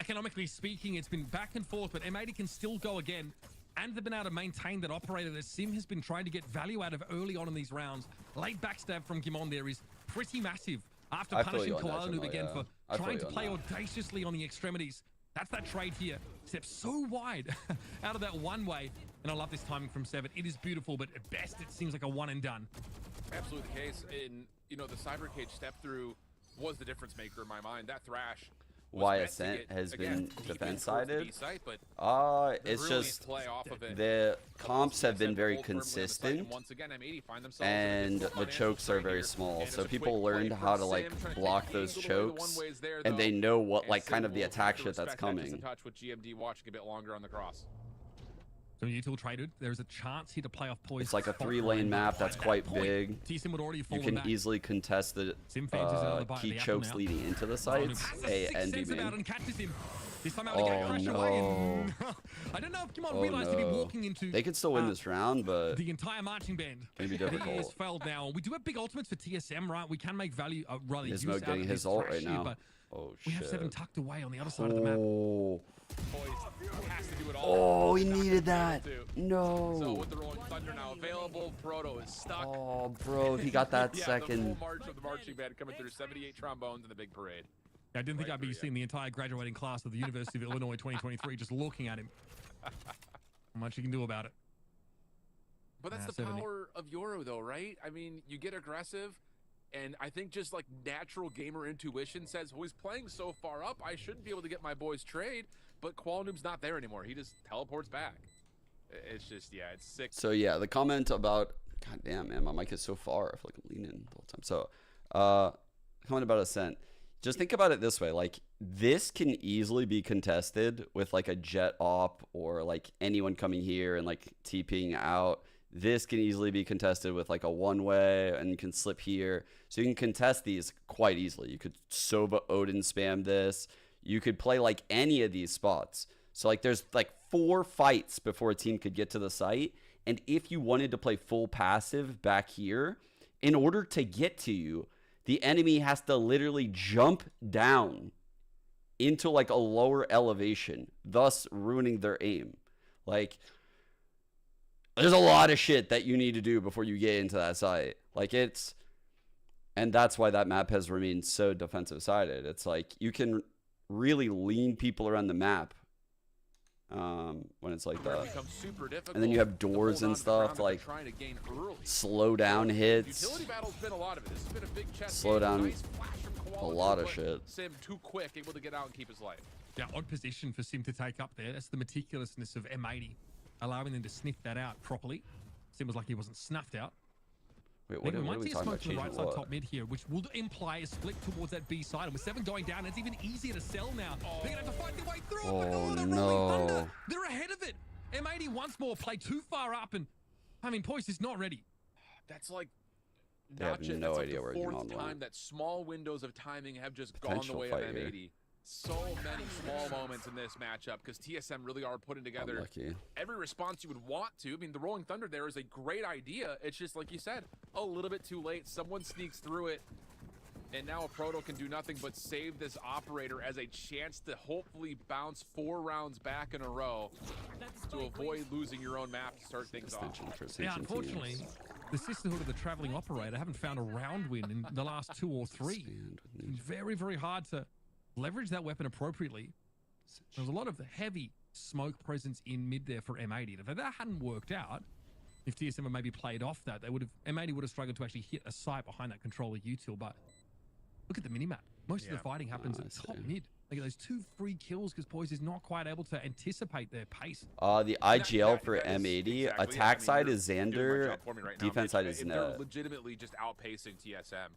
Economically speaking, it's been back and forth, but M80 can still go again. And they've been able to maintain that operator that Sim has been trying to get value out of early on in these rounds. Late backstab from Gimon there is pretty massive after punishing Noob again for trying to play audaciously on the extremities. That's that trade here. Steps so wide out of that one way. And I love this timing from 7. It is beautiful, but at best it seems like a one and done. Absolutely the case. In the Cyber Cage step through was the difference maker in my mind. That Thrash. Why Ascent has been defense-sided? It's just the comps have been very consistent, and the chokes are very small. So people learned how to like block those chokes, and they know what like kind of the attack shit that's coming. So util traded. There's a chance here to play off poise. It's like a 3-lane map that's quite big. You can easily contest the key chokes leading into the sites. A and B main. Oh no! I don't know if Gimon realized to be walking into. They could still win this round, but the entire marching band. Maybe difficult. He is failed now. We do have big ultimates for TSM, right? We can make value. Rather, Nismo getting his ult right now. Oh shit! We have 7 tucked away on the other side of the map. Oh, he needed that. No. So with the rolling thunder now available, Proto is stuck. Oh, bro, he got that second. The full march of the marching band coming through 78 trombones in the big parade. I didn't think I'd be seeing the entire graduating class of the University of Illinois 2023 just looking at him. How much you can do about it. But that's the power of Yoru, though, right? I mean, you get aggressive, and I think just like natural gamer intuition says, well, he's playing so far up, I shouldn't be able to get my boys trade. But Noob's not there anymore. He just teleports back. It's just, yeah, it's sick. So yeah, the comment about, god damn, man, my mic is so far. I feel like I'm leaning the whole time. So, comment about Ascent. Just think about it this way. Like, this can easily be contested with like a jet op or like anyone coming here and like TPing out. This can easily be contested with like a one-way, and you can slip here. So you can contest these quite easily. You could Sova Odin spam this. You could play like any of these spots. So like there's like 4 fights before a team could get to the site. And if you wanted to play full passive back here, in order to get to you, the enemy has to literally jump down into like a lower elevation, thus ruining their aim. Like, there's a lot of shit that you need to do before you get into that site. Like, it's, and that's why that map has remained so defensive sided. It's like you can really lean people around the map when it's like that. And then you have doors and stuff like slow down hits, slow down a lot of shit. Sim too quick, able to get out and keep his life. Yeah, odd position for Sim to take up there. That's the meticulousness of M80, allowing them to sniff that out properly. Sim was like he wasn't snuffed out. Wait, what are we talking about? To the right side top mid here, which will imply a split towards that B side. And with 7 going down, it's even easier to sell now. They're gonna have to fight their way through. Oh but no! They're ahead of it. M80 once more play too far up, and I mean, Poise is not ready. That's like they have no idea where the 4th time that small windows of timing have just gone the way of M80. so many small moments in this matchup because TSM really are putting together every response you would want to. I mean, the Rolling Thunder there is a great idea. It's just, like you said, a little bit too late. Someone sneaks through it, and now a Proto can do nothing but save this operator as a chance to hopefully bounce 4 rounds back in a row to avoid losing your own map to start things off. Yeah, unfortunately, the Sisterhood of the Traveling Operator haven't found a round win in the last 2 or 3. It's very, very hard to leverage that weapon appropriately. There's a lot of heavy smoke presence in mid there for M80. If that hadn't worked out, if TSM had maybe played off that, M80 would have struggled to actually hit a sight behind that controller util. But look at the minimap. Most of the fighting happens at top mid. Look at those 2 free kills because Poise is not quite able to anticipate their pace. The IGL for M80, attack side is Xander, defense side is Net. They're legitimately just outpacing TSM,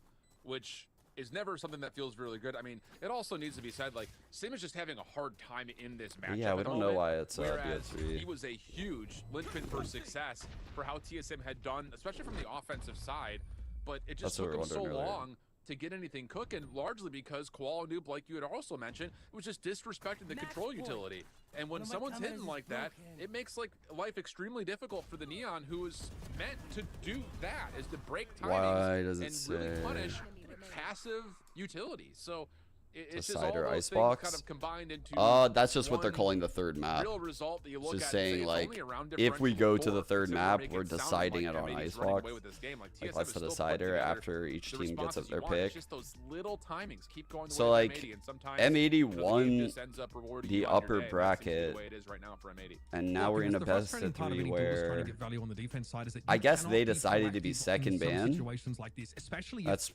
which is never something that feels really good. I mean, it also needs to be said, like, Sim is just having a hard time in this matchup. Yeah, we don't know why it's BO3. He was a huge linchpin for success for how TSM had done, especially from the offensive side, but it just took him so long to get anything cooking, largely because Koala Noob, like you had also mentioned, was just disrespecting the control utility. And when someone's hitting like that, it makes like life extremely difficult for the Neon, who is meant to do that, is to break timings and really punish passive utility. So it's just all those things kind of combined into that's just what they're calling the third map. Real result that you look just at saying, like, if we go to the third map, we're deciding it on Icebox. Like, that's the decider after each team gets up their pick. Just those little timings keep going so, like, M80 won the upper bracket, and now we're in a best of 3 where I guess they decided to be second ban. That's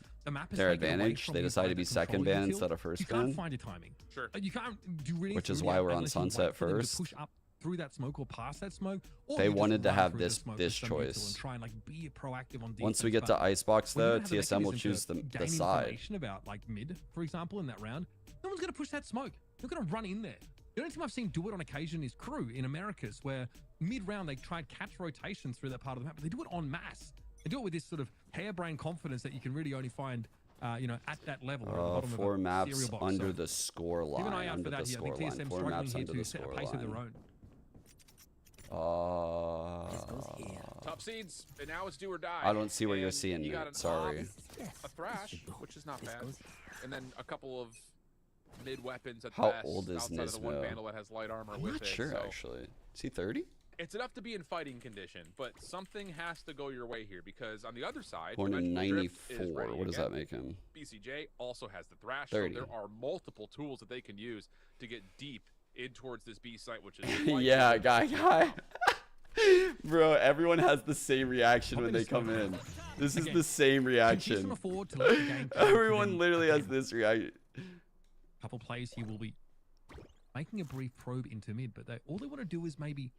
their advantage. They decided to be second ban instead of first you ban. Can't find your timing. Sure. You can't do really, which is why we're on Sunset first. Push up through that smoke or past that smoke. Or they wanted to have this choice. And try and, like, be proactive on defense. Once we get to Icebox, though, TSM will choose the side. About, like, mid, for example, in that round, no one's going to push that smoke. They're going to run in there. The only time I've seen do it on occasion is Crew in Americas, where mid-round they try and catch rotations through that part of the map, but they do it en masse. They do it with this sort of harebrained confidence that you can really only find at that level. 4 maps under the score line. Keep an eye out for that here. I think TSM 4 maps struggling under here the to set a score pace of their line. own. Top seeds, and now it's do or die. I don't see where you're seeing it. Sorry. A Thrash, which is not bad, and then a couple of mid weapons at How best, old is outside of the one Nismo? Vandal that has light armor I'm with not it. sure, So actually. Is he 30? it's enough to be in fighting condition, but something has to go your way here because on the other side, Born in 94. What does that make him? BCJ also has the Thrash, 30. so there are multiple tools that they can use to get deep in towards this B site, which is yeah, guy. Bro, everyone has the same reaction when they come in. This is the same reaction. Everyone literally has this reaction. Couple plays here will be making a brief probe into mid, but all they want to do is maybe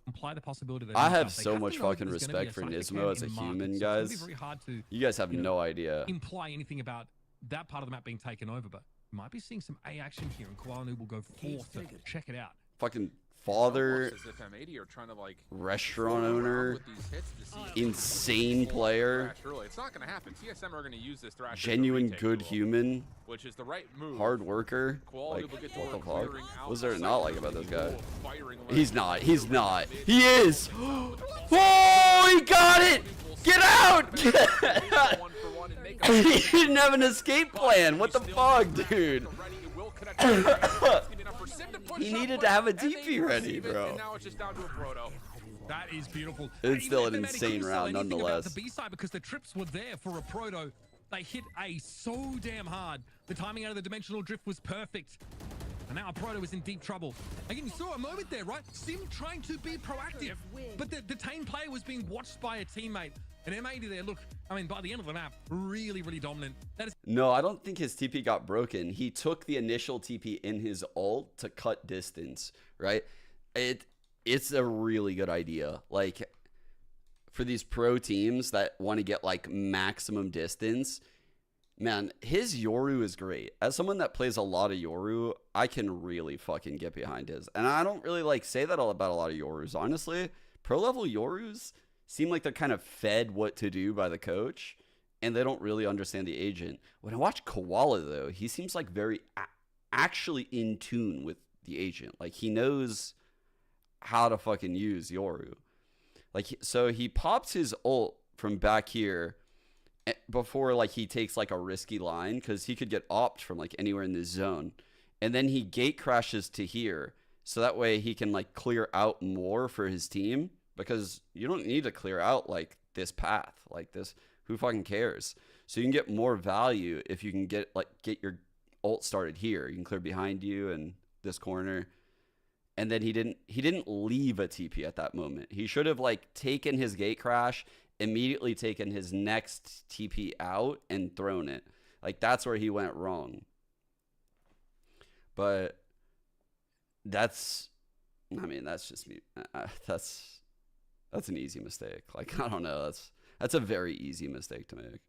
imply the possibility that I have so much fucking respect for Nismo as a human, guys. It's very hard to, you guys have no idea. Imply anything about that part of the map being taken over, but you might be seeing some A action here, and Koala Noob will go forth to check it out. Fucking father, as if M80 are trying to, like, restaurant owner, insane player, it's not going to happen. TSM are going to use this Thrash genuine good human, which is the right move. Hard worker. Like, what the fuck? What's there not like about this guy? He's not. He is. Oh, he got it. Get out. He didn't have an escape plan. What the fuck, dude? He needed to have a TP ready, bro. That is beautiful. It's still an insane round, nonetheless. The B side, because the trips were there for a Proto. They hit A so damn hard. The timing out of the dimensional drift was perfect. And now Proto is in deep trouble. Again, you saw a moment there, right? Sim trying to be proactive, but the detained player was being watched by a teammate. And M80 there, look, I mean, by the end of the map, really, really dominant. That is no, I don't think his TP got broken. He took the initial TP in his ult to cut distance, right? It's a really good idea. Like, for these pro teams that want to get, like, maximum distance, man, his Yoru is great. As someone that plays a lot of Yoru, I can really fucking get behind his. And I don't really, like, say that about a lot of Yorus. Honestly, pro level Yorus seem like they're kind of fed what to do by the coach, and they don't really understand the agent. When I watch Koala, though, he seems like very actually in tune with the agent. Like, he knows how to fucking use Yoru. Like, so he pops his ult from back here before, like, he takes, like, a risky line, because he could get opt from, like, anywhere in this zone. And then he gate crashes to here, so that way he can, like, clear out more for his team, because you don't need to clear out, like, this path. Like, this, who fucking cares? So you can get more value if you can get your ult started here. You can clear behind you and this corner. And then he didn't leave a TP at that moment. He should have, like, taken his gate crash, immediately taken his next TP out and thrown it. Like, that's where he went wrong. But that's just me. That's an easy mistake. Like, I don't know. That's a very easy mistake to make.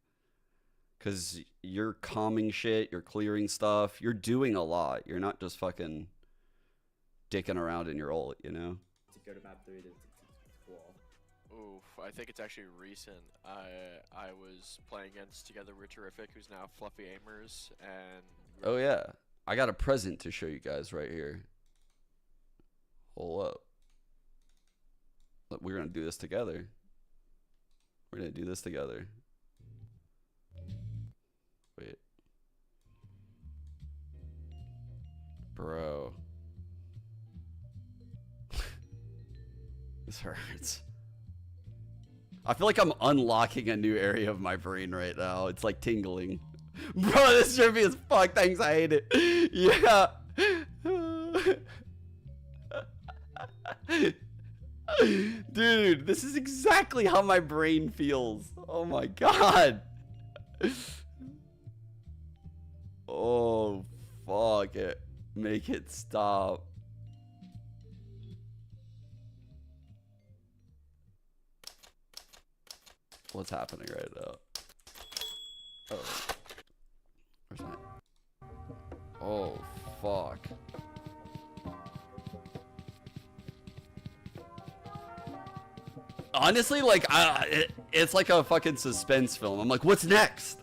Because you're calming shit, you're clearing stuff, you're doing a lot. You're not just fucking dicking around in your ult, you know? To go to map 3 to cool. Oof, I think it's actually recent. I was playing against Together We're Terrific, who's now Fluffy Aimers, and... Oh yeah, I got a present to show you guys right here. Hold up. Look, we're gonna do this together. We're gonna do this together. Wait. Bro. This hurts. I feel like I'm unlocking a new area of my brain right now. It's like tingling. Bro, this trippy as fuck. Thanks, I hate it. Yeah. Dude, this is exactly how my brain feels. Oh my god. Oh, fuck it. Make it stop. What's happening right now? Oh. Where's my... Oh, fuck. Honestly, like, it's like a fucking suspense film. I'm like, what's next?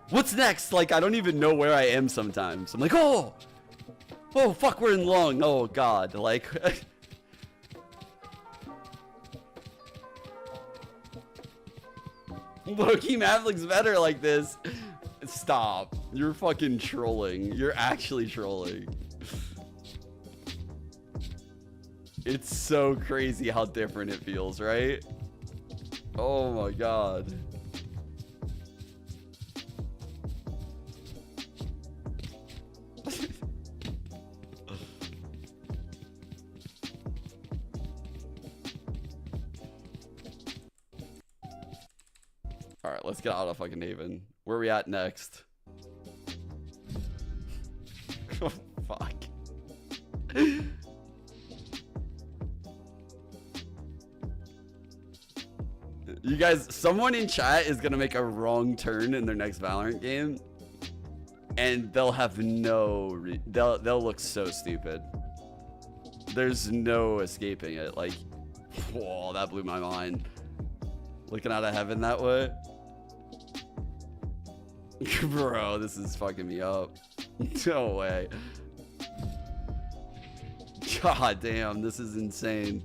What's next? Like, I don't even know where I am sometimes. I'm like, oh, fuck, we're in long. Oh, God. Like, low-key map looks better like this. Stop. You're fucking trolling. You're actually trolling. It's so crazy how different it feels, right? Oh my god. Alright, let's get out of fucking Haven. Where are we at next? Oh, fuck. You guys, someone in chat is gonna make a wrong turn in their next Valorant game, and they'll have no, they'll look so stupid. There's no escaping it. Like, whoa, that blew my mind. Looking out of heaven that way. Bro, this is fucking me up. No way. God damn, this is insane.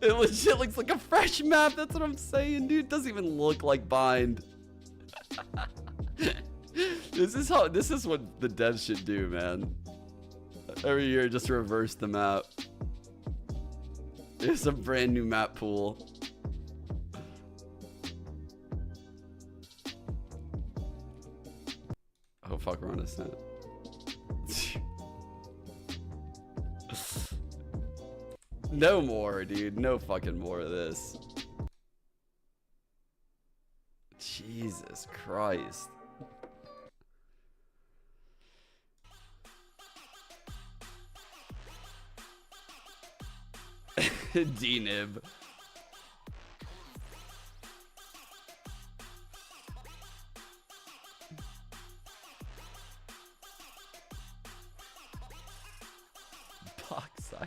It legit looks like a fresh map. That's what I'm saying, dude. It doesn't even look like bind. This is what the devs should do, man. Every year, just reverse the map. It's a brand new map pool. Oh fuck, we're on a set. No more, dude. No fucking more of this. Jesus Christ. D-nib. Box size.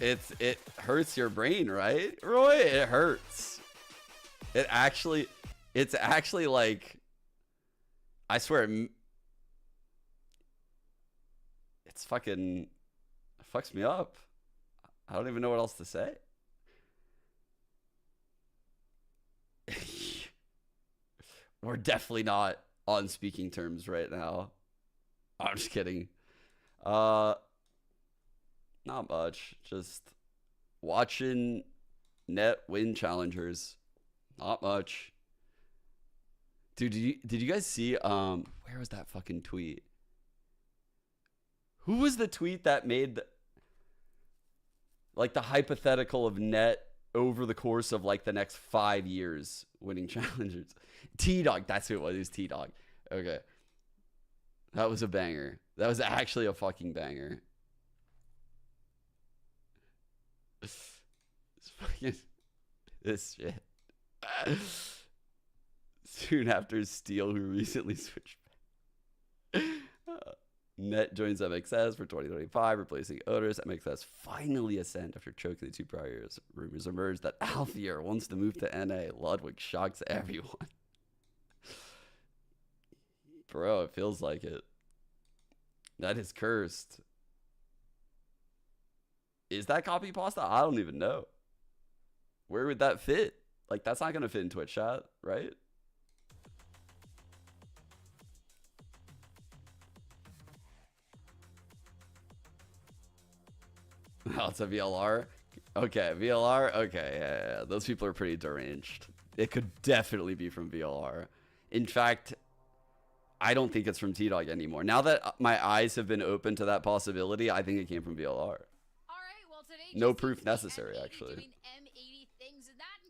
it hurts your brain, right, Roy? It hurts. It's actually like, I swear, it's fucking, it fucks me up. I don't even know what else to say. We're definitely not on speaking terms right now. I'm just kidding. Not much. Just watching net win challengers. Not much. Dude, did you guys see where was that fucking tweet? Who was the tweet that made like the hypothetical of net over the course of like the next 5 years winning challengers? T-Dog, that's who it was. It was T-Dog. Okay. That was a banger. That was actually a fucking banger. It's fucking this shit. Soon after Steel, who recently switched back. Net joins MXS for 2025, replacing Otis. MXS finally ascend after choking the 2 prior years. Rumors emerged that Alfier wants to move to NA. Ludwig shocks everyone. Bro, it feels like it. That is cursed. Is that copy pasta? I don't even know. Where would that fit? Like, that's not going to fit in Twitch chat, right? Oh, it's a VLR? Okay, VLR? Okay, yeah. Those people are pretty deranged. It could definitely be from VLR. In fact, I don't think it's from T-Dog anymore. Now that my eyes have been open to that possibility, I think it came from VLR. All right, well, today no proof necessary, actually.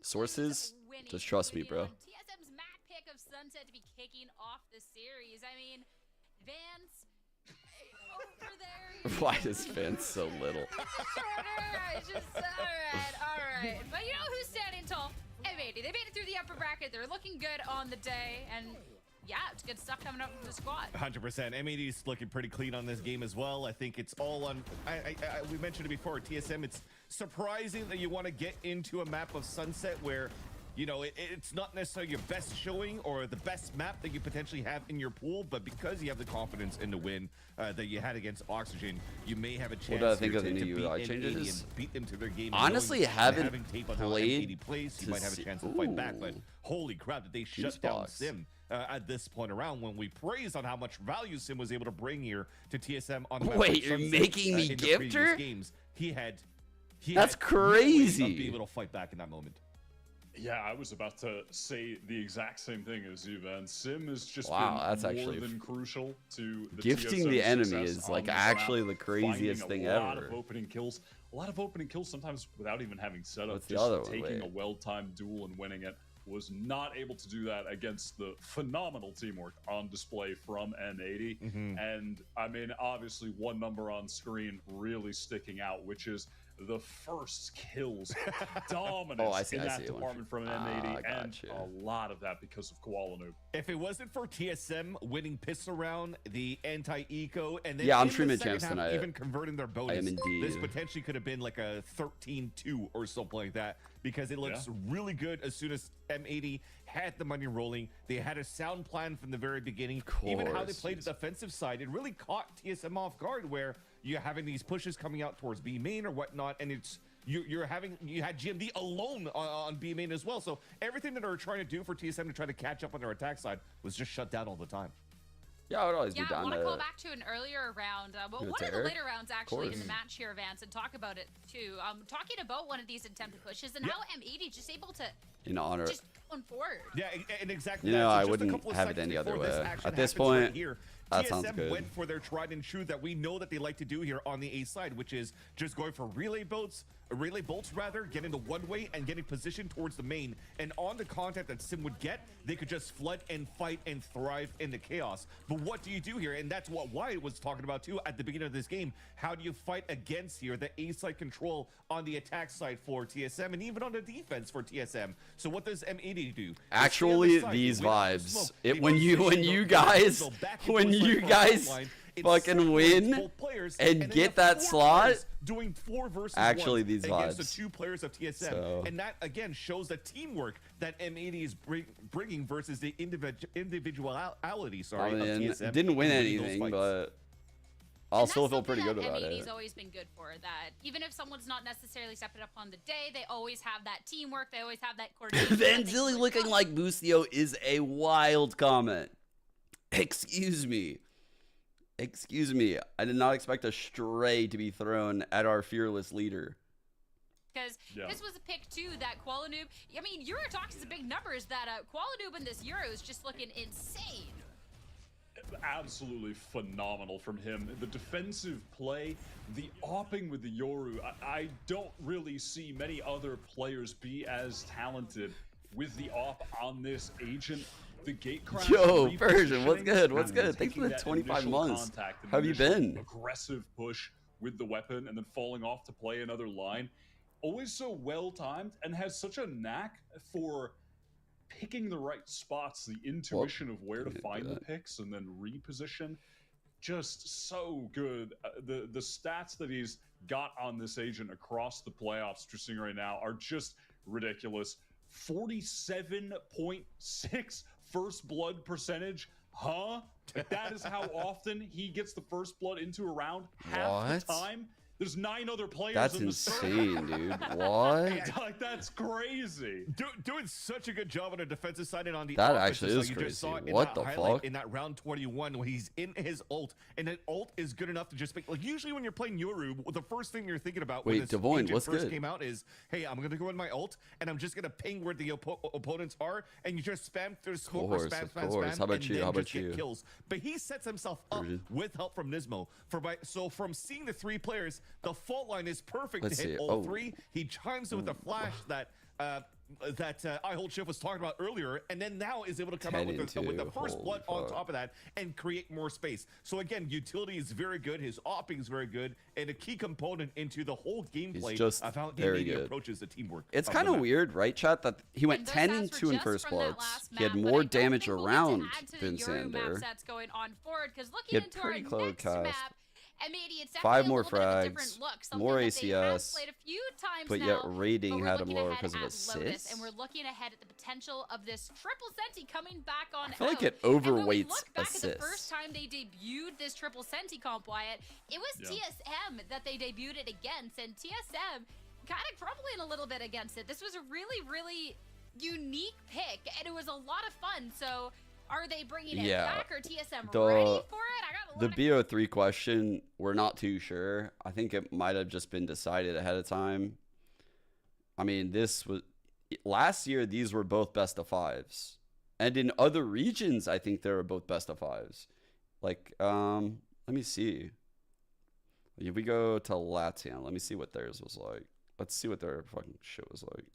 Sources? Just trust me, bro. TSM's map pick of Sunset to be kicking off the series. I mean, Vance over there. Why is Vance so little? Just all right. But you know who's standing tall? M80. They made it through the upper bracket. They're looking good on the day, and yeah, it's good stuff coming up from the squad. 100%. M80 is looking pretty clean on this game as well. I think it's all on. We mentioned it before. TSM. It's surprising that you want to get into a map of Sunset where, you know, it's not necessarily your best showing or the best map that you potentially have in your pool, but because you have the confidence in the win that you had against Oxygen, you may have a chance. What do I think of the new UI changes? Beat them to their game. Honestly, haven't played. Plays, you might have a chance to fight back, but holy crap, did they shut down Sim at this point around when we praised on how much value Sim was able to bring here to TSM on the map. Wait, you're making me gift her? Games. That's crazy. No way of being able to fight back in that moment. Yeah, I was about to say the exact same thing as you, man. Sim has just been that's more actually than crucial to the gifting TSM the enemy success is like the actually ground, the craziest thing ever. A lot of opening kills. A lot of opening kills sometimes without even having setup. What's the just other one? taking a well-timed duel and winning it. Was not able to do that against the phenomenal teamwork on display from M80. And I mean, obviously one number on screen really sticking out, which is the first kills dominance in that department from M80, and a lot of that because of Koala Noob. If it wasn't for TSM winning Pistol Round, the anti-eco, and then I'm streaming champs tonight. Even converting their bonus, this potentially could have been like a 13-2 or something like that, because it looks really good as soon as M80 had the money rolling. They had a sound plan from the very beginning. Even how they played the defensive side, it really caught TSM off guard, where you're having these pushes coming out towards B main or whatnot, and it's you had GMD alone on B main as well. So everything that they were trying to do for TSM to try to catch up on their attack side was just shut down all the time. Yeah, I would always be down. I want to call back to an earlier round, but one of the later rounds actually in the match here, Vance, and talk about it too. Talking about one of these attempted pushes and how M80 just able to just going forward. Yeah, and exactly. You know, I wouldn't have it any other way. At this point, that sounds good. TSM went for their tried and true that we know that they like to do here on the A side, which is just going for relay bolts, getting the one way and getting positioned towards the main. And on the content that Sim would get, they could just flood and fight and thrive in the chaos. But what do you do here? And that's what Wyatt was talking about too at the beginning of this game. How do you fight against here the A side control on the attack side for TSM and even on the defense for TSM? So what does M80 do? Actually, these vibes. When you guys fucking win and get that slot. Doing 4 versus actually 1 these against vibes. the 2 players of TSM, So. and that again shows the teamwork that M80 is bringing versus the individuality. Sorry, I mean, of TSM. didn't win anything, but I'll still feel pretty good about it. M80's always been good for that. Even if someone's not necessarily stepping up on the day, they always have that teamwork. They always have that coordination. Vanzilli looking like Bustio is a wild comment. Excuse me. Excuse me. I did not expect a stray to be thrown at our fearless leader. Because this was a pick too that Qualanoob. I mean, Euro talks is big numbers. That Qualanoob in this Euro is just looking insane. Absolutely phenomenal from him. The defensive play, the opping with the Yoru. I don't really see many other players be as talented with the op on this agent. The gate crash. Yo, Persian, what's good? What's good? Thanks for the 25 months. How have you been? Aggressive push with the weapon and then falling off to play another line. Always so well timed and has such a knack for picking the right spots, the intuition of where to find the picks and then reposition. Just so good. The stats that he's got on this agent across the playoffs we're seeing right now are just ridiculous. 47.6 first blood percentage. Huh? That is how often he gets the first blood into a round. Half the time. There's 9 other players. That's in the insane, dude. What? Like, that's crazy. Doing such a good job on the defensive side and on the that offensive actually is side. crazy. You just saw it What the fuck? In that round 21 when he's in his ult, and that ult is good enough to just make, like, usually when you're playing Yoru, the first thing you're thinking about when this Devoin, what's first good? came out is, hey, I'm gonna go in my ult and I'm just gonna ping where the opponents are, and you just spam through smoke or spam. How about you? How about you? Kills. But he sets himself up with help from Nismo. So from seeing the 3 players, the fault line is perfect to hit all 3. He chimes with a flash that I Hold Shift was talking about earlier, and then now is able to come out with the first blood on top of that and create more space. So again, utility is very good, his opping is very good, and a key component into the whole gameplay of how he approaches the teamwork. It's kind of weird, right, chat, that he went 10-2 in first bloods. He had more damage around than Sander. Going on forward, because looking into our next map, M80, it's 5 more frags, more ACS, a few times but yet rating had him lower because of assists. And we're looking ahead at the potential of this triple senti coming back on. I feel like it overweights look back assists. At the first time they debuted this triple senti comp, Wyatt, it was TSM that they debuted it against, and TSM kind of crumbling a little bit against it. This was a really, really unique pick, and it was a lot of fun. So are they bringing it back, or TSM ready for it? The BO3 question, we're not too sure. I think it might have just been decided ahead of time. I mean, this was last year. These were both best of 5s, and in other regions, I think they were both best of 5s. Like, let me see. If we go to Latam, let me see what theirs was like. Let's see what their fucking shit was like.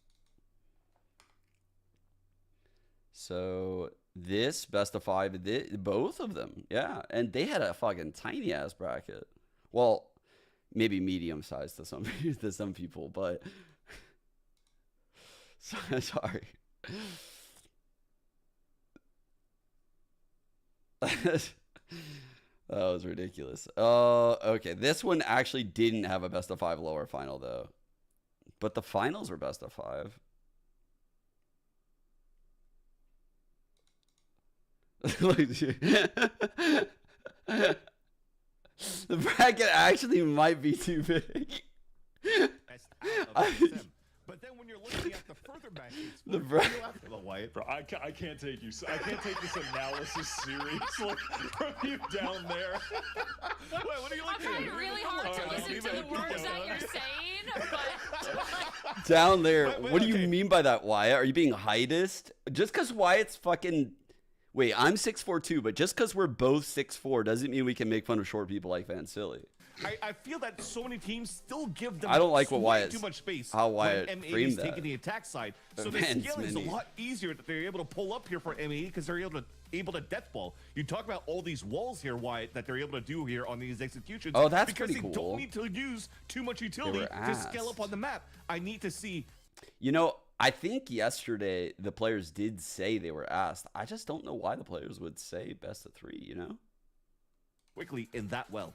So this best of 5, both of them, and they had a fucking tiny ass bracket. Well, maybe medium sized to some people, but sorry. That was ridiculous. Okay, this one actually didn't have a best of 5 lower final though, but the finals were best of 5. The bracket actually might be too big. But then when you're looking at the further back, bro, I can't take you. I can't take this analysis seriously from you down there. Wait, what are you looking at? I'm trying really hard to listen to the words that you're saying, but down there. What do you mean by that, Wyatt? Are you being heightist? Just because Wyatt's fucking. Wait, I'm 6'4" too, but just because we're both 6'4" doesn't mean we can make fun of short people like Vanzilli. I feel that so many teams still give them I don't like what way too much space. How Wyatt framed that. Taking the attack side, so the scaling is a lot easier that they're able to pull up here for M80 because they're able to death ball. You talk about all these walls here, Wyatt, that they're able to do here on these executions. Oh, that's because pretty cool. Because they don't need to use too much utility to scale up on the map. I need to see. You know, I think yesterday the players did say they were asked. I just don't know why the players would say best of 3, you know? quickly and that well.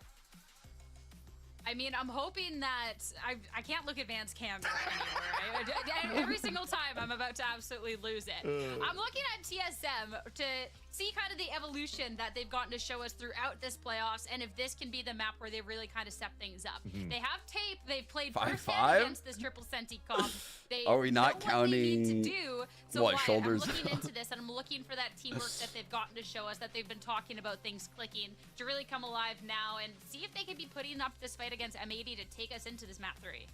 I mean, I'm hoping that I can't look at Van's cam anymore. Every single time I'm about to absolutely lose it. I'm looking at TSM to see kind of the evolution that they've gotten to show us throughout this playoffs, and if this can be the map where they really kind of step things up. They have tape. They've played firsthand against this triple senti comp. They Are we not know counting what they need to do. So what, shoulders? I'm looking into this, and I'm looking for that teamwork that they've gotten to show us, that they've been talking about things clicking to really come alive now, and see if they can be putting up this fight against M80 to take us into this map 3.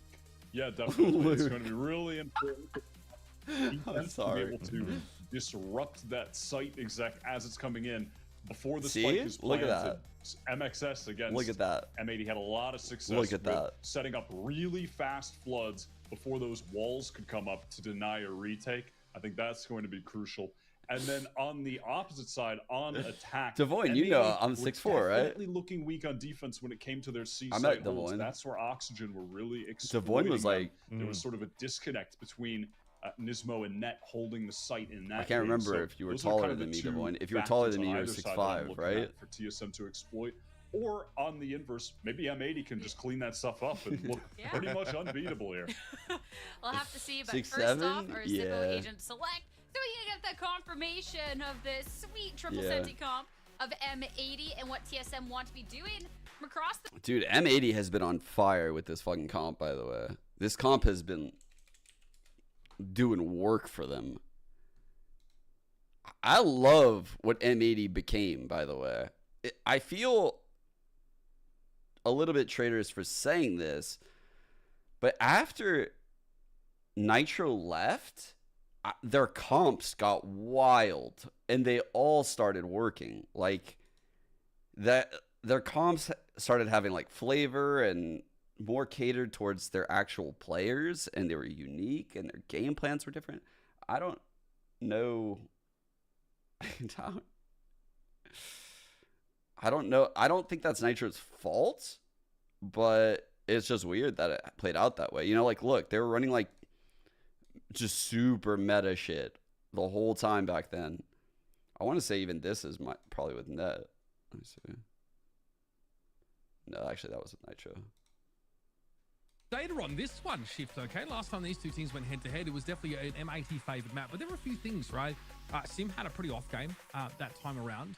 Yeah, definitely. It's going to be really important I'm sorry. to be able to disrupt that site exact as it's coming in before the See? spike is Look at planted. that. MXS against Look at that. M80 had a lot of success Look at that. setting up really fast floods before those walls could come up to deny a retake. I think that's going to be crucial. And then on the opposite side, on attack, Devoin, you know I'm 6'4", right? Definitely looking weak on defense when it came to their C I site met holds. Devoin. That's where Oxygen were really exploiting Devoin was them. like, there was sort of a disconnect between Nismo and Net holding the site in that. I can't game. remember So if you were those are taller kind of than the me, two Devoin. If you were taller than me, you were factors on either side that I'm 6'5", looking at right? For TSM to exploit. Or on the inverse, maybe M80 can just clean that stuff up and look pretty much unbeatable here. We'll have to see, but 6'7"? first off, our Zippo Yeah. agent select, so we can get the confirmation of this sweet triple centi comp of M80 and what TSM want to be doing from across the... Dude, M80 has been on fire with this fucking comp, by the way. This comp has been doing work for them. I love what M80 became, by the way. I feel a little bit traitorous for saying this, but after Nitro left, their comps got wild and they all started working. Like that, their comps started having like flavor and more catered towards their actual players, and they were unique and their game plans were different. I don't know. I don't know. I don't think that's Nitro's fault, but it's just weird that it played out that way. You know, like, look, they were running like just super meta shit the whole time back then. I want to say even this is probably with Net. Let me see. No, actually, that was with Nitro. Data on this one shift, okay? Last time these two teams went head-to-head, it was definitely an M80 favored map, but there were a few things, right? Sim had a pretty off game that time around.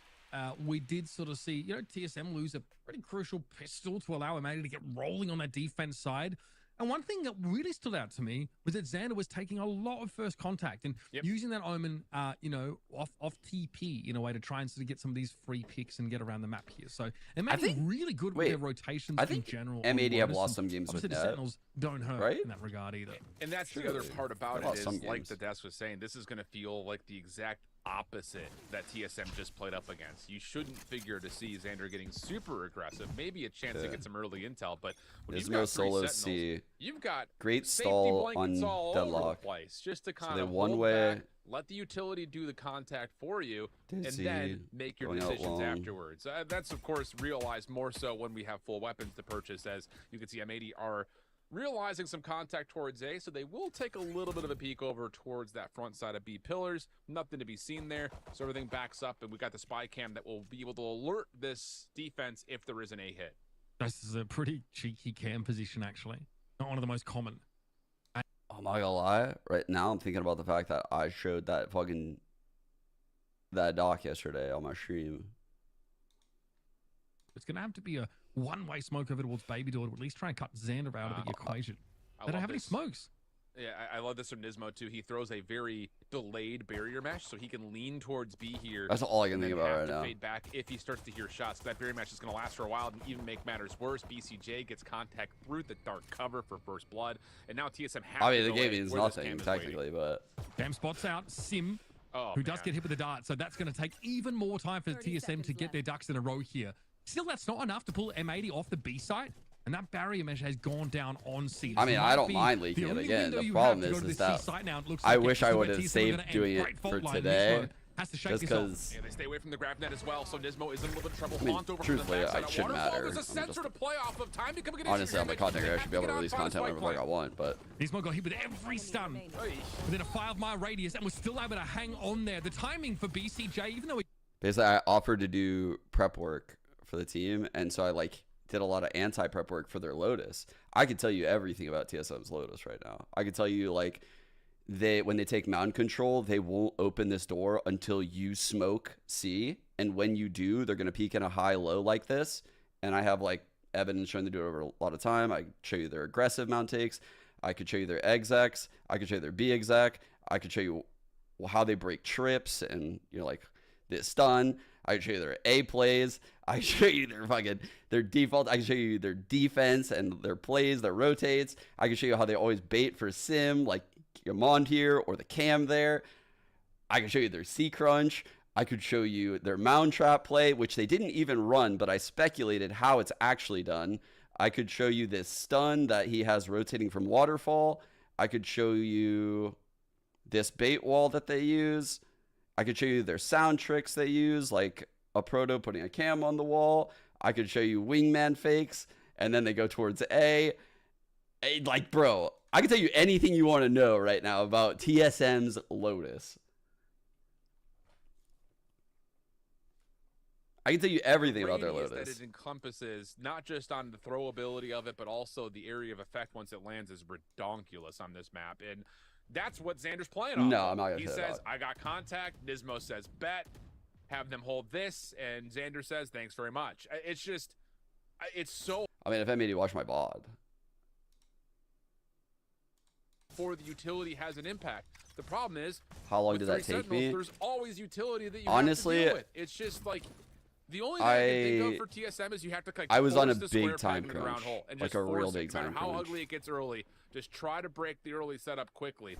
We did sort of see, you know, TSM lose a pretty crucial pistol to allow M80 to get rolling on that defense side. And one thing that really stood out to me was that Xander was taking a lot of first contact and using that omen, you know, off TP in a way to try and sort of get some of these free picks and get around the map here. So M80 really good with their rotations in general. M80 have lost some games with the Net. Sentinels don't hurt in that regard either. And that's the other part about it is, like the Desk was saying, this is going to feel like the exact opposite that TSM just played up against. You shouldn't figure to see Xander getting super aggressive. Maybe a chance to get some early intel, but when you've got three Sentinels, you've got great safety stall blankets on all Deadlock. over the place, just to kind of one hold way, back, let the utility do the contact for you, Dizzy, and then make your going out decisions long. afterwards. That's of course realized more so when we have full weapons to purchase, as you can see M80 are realizing some contact towards A, so they will take a little bit of a peek over towards that front side of B pillars. Nothing to be seen there, so everything backs up, and we got the spy cam that will be able to alert this defense if there is an A hit. This is a pretty cheeky cam position, actually. Not one of the most common. I'm not gonna lie, right now I'm thinking about the fact that I showed that doc yesterday on my stream. It's gonna have to be a one-way smoke over towards Baby Door to at least try and cut Xander out of the equation. They don't have any smokes. Yeah, I love this from Nismo too. He throws a very delayed barrier mesh, so he can lean towards B here. That's all I can think about right now. Fade back if he starts to hear shots. That barrier mesh is going to last for a while and even make matters worse. BCJ gets contact through the dark cover for first blood, and now TSM has. I mean, the game means nothing technically, but Cam spots out Sim, who does get hit with the dart, so that's going to take even more time for TSM to get their ducks in a row here. Still, that's not enough to pull M80 off the B site. And that barrier mesh has gone down on C. I mean, I don't mind leaking it again. The problem is that I wish I would have saved doing it for today. Just because. Yeah, they stay away from the grab net as well, so Nismo is in a little bit of trouble. I mean, truthfully, it shouldn't matter. There's a sensor to play off of. Time becoming an honestly, I'm a content creator. I should be able to release content whenever I want, but. Nismo got hit with every stun within a 5-mile radius and was still able to hang on there. The timing for BCJ, even though basically, I offered to do prep work for the team, and so I like did a lot of anti-prep work for their Lotus. I could tell you everything about TSM's Lotus right now. I could tell you like when they take mountain control, they won't open this door until you smoke C, and when you do, they're gonna peek in a high-low like this. And I have like evidence showing they do it over a lot of time. I show you their aggressive mount takes. I could show you their execs. I could show you their B exec. I could show you how they break trips and like this stun. I can show you their A plays. I can show you their default. I can show you their defense and their plays, their rotates. I can show you how they always bait for sim, like Yamond here or the cam there. I can show you their C crunch. I could show you their mound trap play, which they didn't even run, but I speculated how it's actually done. I could show you this stun that he has rotating from waterfall. I could show you this bait wall that they use. I could show you their sound tricks they use, like a proto putting a cam on the wall. I could show you wingman fakes, and then they go towards A. Like, bro, I can tell you anything you want to know right now about TSM's Lotus. I can tell you everything about their Lotus. That it encompasses not just on the throw ability of it, but also the area of effect once it lands is redonkulous on this map. And that's what Xander's playing on. No, I'm not going to He says, I got contact. Nismo says, bet. Have them hold this. And Xander says, thanks very much. It's just, it's so... I mean, if M80 watched my VOD. For the utility has an impact. The problem is... How long did that take me? There's always utility that you honestly, have to deal with. It's just like... The only thing I can think of for TSM is you have to like I was on a big time crunch, and like just a real big no time matter how crunch. ugly it gets early, just try to break the early setup quickly.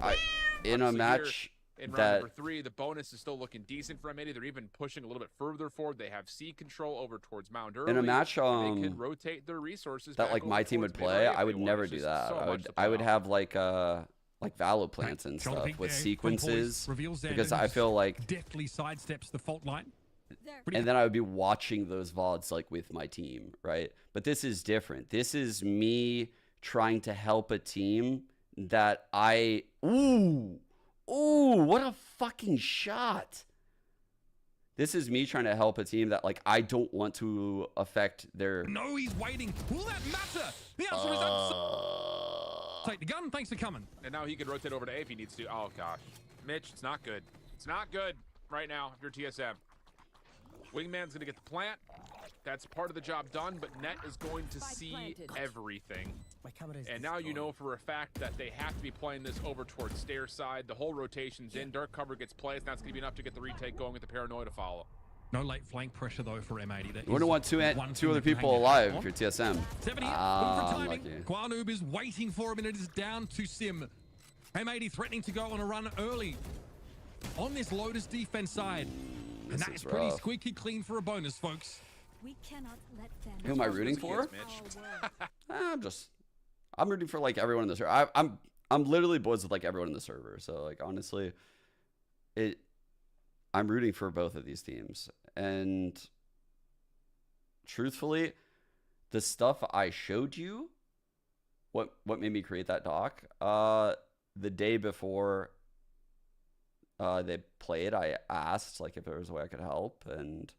In a match in round that number 3, the bonus is still looking decent for M80. They're even pushing a little bit further forward. They have C control over towards Mound early. In a match they can rotate their resources that like my team would play, I would never do that. I would have like Valo plants and stuff with sequences because I feel like deftly sidesteps the fault line. And then I would be watching those VODs like with my team, right? But this is different. This is me trying to help a team that ooh, what a fucking shot. This is me trying to help a team that like I don't want to affect their... No, he's waiting. Will that matter? The answer is take the gun. Thanks for coming. And now he can rotate over to A if he needs to. Oh gosh, Mitch, it's not good. It's not good right now if you're TSM. Wingman's going to get the plant. That's part of the job done, but Net is going to see everything. And now you know for a fact that they have to be playing this over towards stair side. The whole rotation's in. Dark cover gets placed. That's going to be enough to get the retake going with the paranoia to follow. No late flank pressure, though, for M80. You wouldn't want two other people alive if you're TSM. 70, timing. Quanoob is waiting for him, and it is down to Sim. M80 threatening to go on a run early on this Lotus defense side. And that is pretty squeaky clean for a bonus, folks. We cannot let them. Who am I rooting for? I'm rooting for like everyone in the server. I'm literally boys with like everyone in the server. So like honestly, I'm rooting for both of these teams. And truthfully, the stuff I showed you, what made me create that doc, the day before they played, I asked like if there was a way I could help, and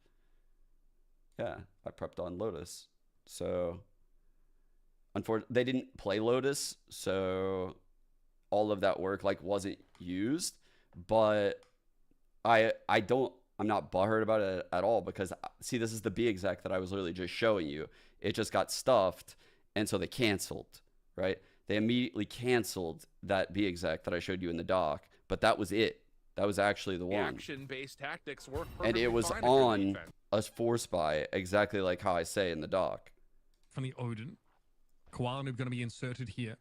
yeah, I prepped on Lotus. So unfortunately they didn't play Lotus, so all of that work like wasn't used, but I'm not butthurt about it at all, because see, this is the B exec that I was literally just showing you. It just got stuffed, and so they canceled, right? They immediately canceled that B exec that I showed you in the doc, but that was it. That was actually the one. Action-based tactics work perfectly. And it was on a force buy, exactly like how I say in the doc. From the Odin, Quanoob going to be inserted here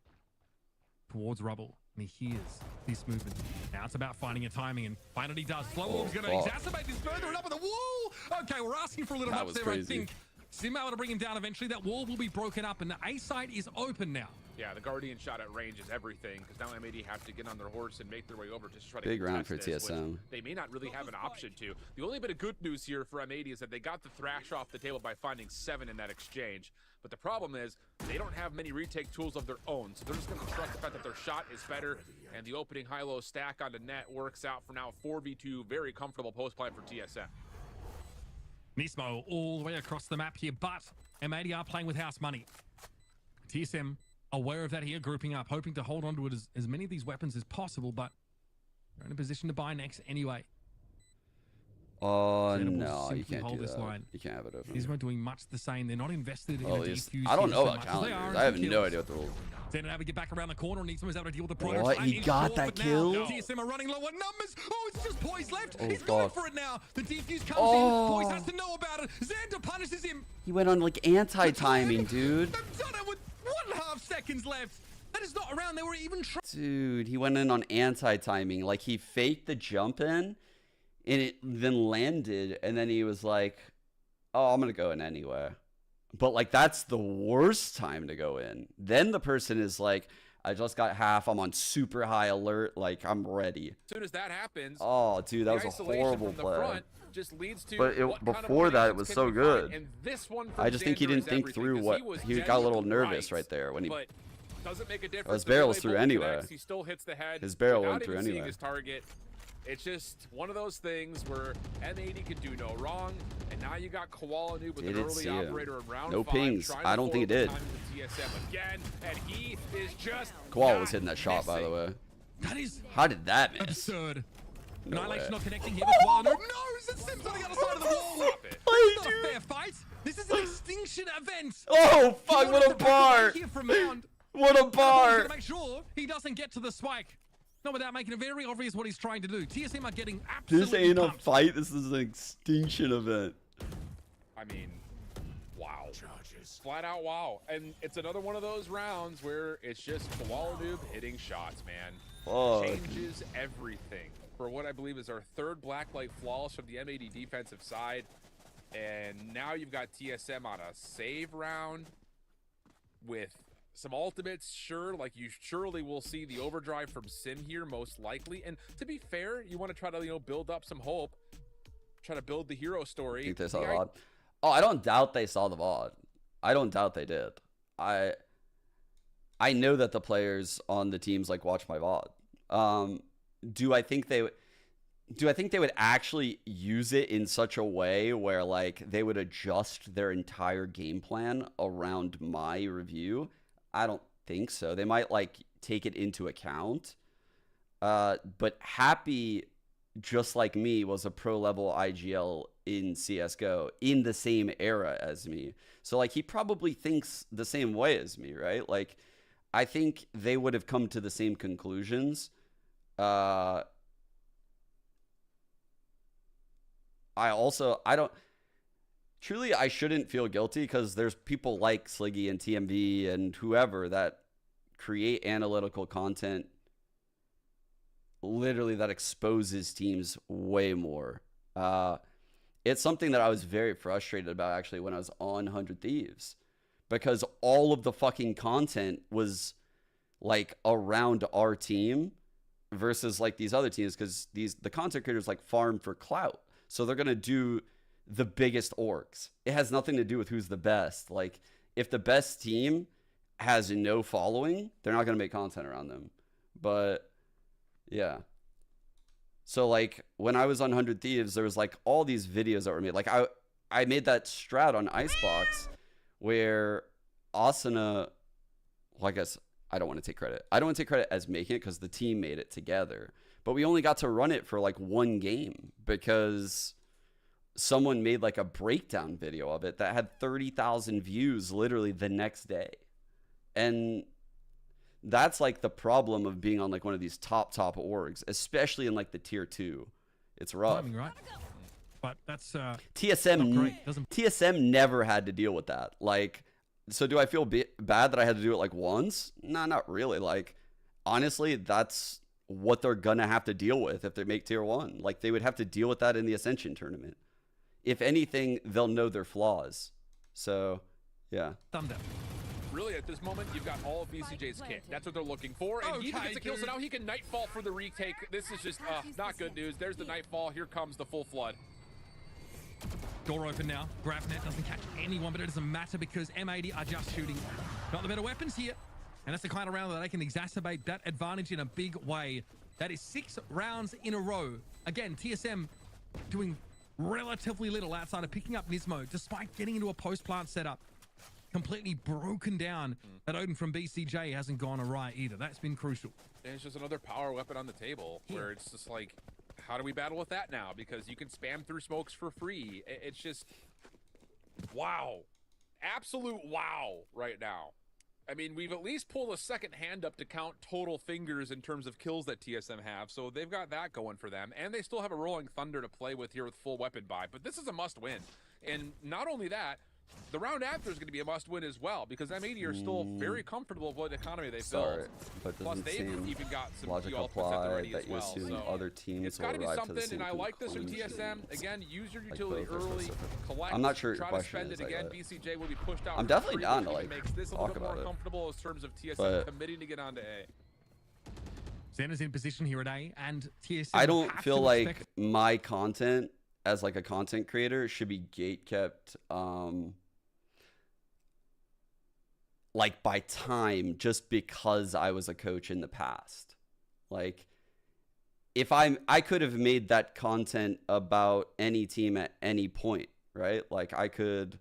towards rubble, and he hears this movement. Now it's about finding a timing, and finally does. Flowwolf's going to exacerbate this further, and up at the wall. Okay, we're asking for a little help there, crazy. I think. Sim able to bring him down eventually. That wall will be broken up, and the A side is open now. Yeah, the Guardian shot at range is everything, because now M80 have to get on their horse and make their way over to try to big round for TSM. They may not really have an option to. The only bit of good news here for M80 is that they got the thrash off the table by finding 7 in that exchange. But the problem is they don't have many retake tools of their own, so they're just going to trust the fact that their shot is better, and the opening high-low stack onto Net works out for now 4v2, very comfortable post-plan for TSM. Nismo all the way across the map here, but M80 are playing with house money. TSM aware of that here, grouping up, hoping to hold on to it as many of these weapons as possible, but they're in a position to buy next anyway. Oh, no, you can't do that. Line. You can't have it open. Nismo doing much the same. They're not invested in a defuse. I don't know about calendars. I have no idea what the rules. Zeno able to get back around the corner. Nismo's able to deal with the Proto. What? He got that kill? TSM are running low on numbers. Oh, it's just Poise left. He's going for it now. The defuse comes in. Poise has to know about it. Xander punishes him. He went on like anti-timing, dude. They've done it with 1.5 seconds left. That is not around. They were even trying. Dude, he went in on anti-timing. Like, he faked the jump in, and it then landed, and then he was like, oh, I'm going to go in anyway. But, like, that's the worst time to go in. Then the person is like, I just got half. I'm on super high alert. Like, I'm ready. As soon as that happens, oh, dude, that was a horrible play. Just leads to but before that, it was so good. And this one I just think he didn't think through what he got a little nervous right there when he. Doesn't make a difference. His barrel was through anyway. Connects, he still hits the head. His barrel went through anyway. His target. It's just one of those things where M80 could do no wrong, and now you got Koala Noob with an early operator in round 5. No pings. I don't think it did. TSM again, and he is just Koala was hitting that shot, by the way. That is. How did that miss? Absurd. No Annihilation not connecting here with Koala Noob. No, it Sims on the other side of the wall. Stop it. It's not a fair fight. This is an extinction event. Oh fuck! What a bar! What a bar! To make sure he doesn't get to the spike. Not without making it very obvious what he's trying to do. TSM are getting absolutely This ain't pumped. a fight. This is an extinction event. I mean, wow. Flat out wow. And it's another one of those rounds where it's just Koala Noob hitting shots, man. Changes everything. For what I believe is our third blacklight flawless from the M80 defensive side. And now you've got TSM on a save round with some ultimates, sure, like you surely will see the overdrive from Sim here, most likely. And to be fair, you want to try to, you know, build up some hope, try to build the hero story. Think they saw the VOD? Oh, I don't doubt they saw the VOD. I don't doubt they did. I know that the players on the teams like watch my VOD. Do I think they would actually use it in such a way where like they would adjust their entire game plan around my review? I don't think so. They might like take it into account. But Happy, just like me, was a pro level IGL in CSGO in the same era as me. So like he probably thinks the same way as me, right? Like I think they would have come to the same conclusions. I shouldn't feel guilty because there's people like Sliggy and TMV and whoever that create analytical content literally that exposes teams way more. It's something that I was very frustrated about actually when I was on 100 Thieves, because all of the fucking content was like around our team versus like these other teams, because the content creators like farm for clout. So they're going to do the biggest orgs. It has nothing to do with who's the best. Like if the best team has no following, they're not going to make content around them. But yeah. So like when I was on 100 Thieves, there was like all these videos that were made. Like I made that strat on Icebox where Asuna, well, I guess I don't want to take credit. I don't want to take credit as making it because the team made it together. But we only got to run it for like one game because someone made like a breakdown video of it that had 30,000 views literally the next day. And that's like the problem of being on like one of these top orgs, especially in like the tier 2. It's rough. Timing, right? But that's TSM never had to deal with that. Like, so do I feel bad that I had to do it like once? Nah, not really. Like, honestly, that's what they're gonna have to deal with if they make tier 1. Like, they would have to deal with that in the Ascension tournament. If anything, they'll know their flaws. So, yeah. Thumb down. Really, at this moment, you've got all of BCJ's kit. That's what they're looking for. And he gets a kill, so now he can Nightfall for the retake. This is just not good news. There's the Nightfall. Here comes the full flood. Door open now. GrabNet doesn't catch anyone, but it doesn't matter because M80 are just shooting. Got the better weapons here. And that's the kind of round that they can exacerbate that advantage in a big way. That is 6 rounds in a row. Again, TSM doing relatively little outside of picking up Nismo, despite getting into a post-plant setup. Completely broken down. That Odin from BCJ hasn't gone awry either. That's been crucial. And it's just another power weapon on the table where it's just like, how do we battle with that now? Because you can spam through smokes for free. It's just, wow. Absolute wow right now. I mean, we've at least pulled a second hand up to count total fingers in terms of kills that TSM have, so they've got that going for them. And they still have a Rolling Thunder to play with here with full weapon buy. But this is a must-win. And not only that, the round after is going to be a must-win as well, because M80 are still very comfortable with what economy they've built. But Plus, they've even got some logic key ultimates at the ready as well. So other teams it's got to be something, and I like this from TSM. Again, use your utility early, collect, I'm not sure try to spend it again. BCJ will be pushed out. I'm definitely down to like makes this a talk little bit more about comfortable in terms of TSM committing to get onto A. Xana's in position here at A, and TSM. I don't feel like my content as like a content creator should be gate kept. Like by time, just because I was a coach in the past. Like if I could have made that content about any team at any point, right? Like I could,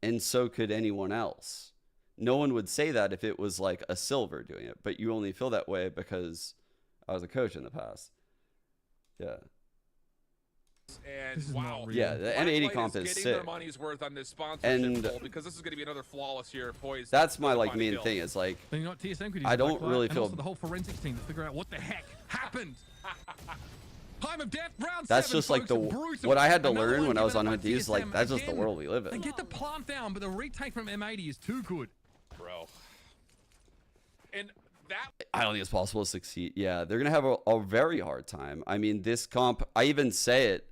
and so could anyone else. No one would say that if it was like a silver doing it, but you only feel that way because I was a coach in the past. Yeah. And wow, yeah, the M80 comp is getting sick. Their money's worth on this sponsorship and poll, because this is going to be another flawless year poised. That's my like main thing is like, you know what TSM could do? I don't really feel the whole forensics team to figure out what the heck happened. Time of death, round that's 7, just like folks, what I had to Another learn when I was on given Hoodies. TSM Like that's just the again. world we live in. They get the plant down, but the retake from M80 is too good, bro. And that I don't think it's possible to succeed. Yeah, they're gonna have a very hard time. I mean, this comp. I even say it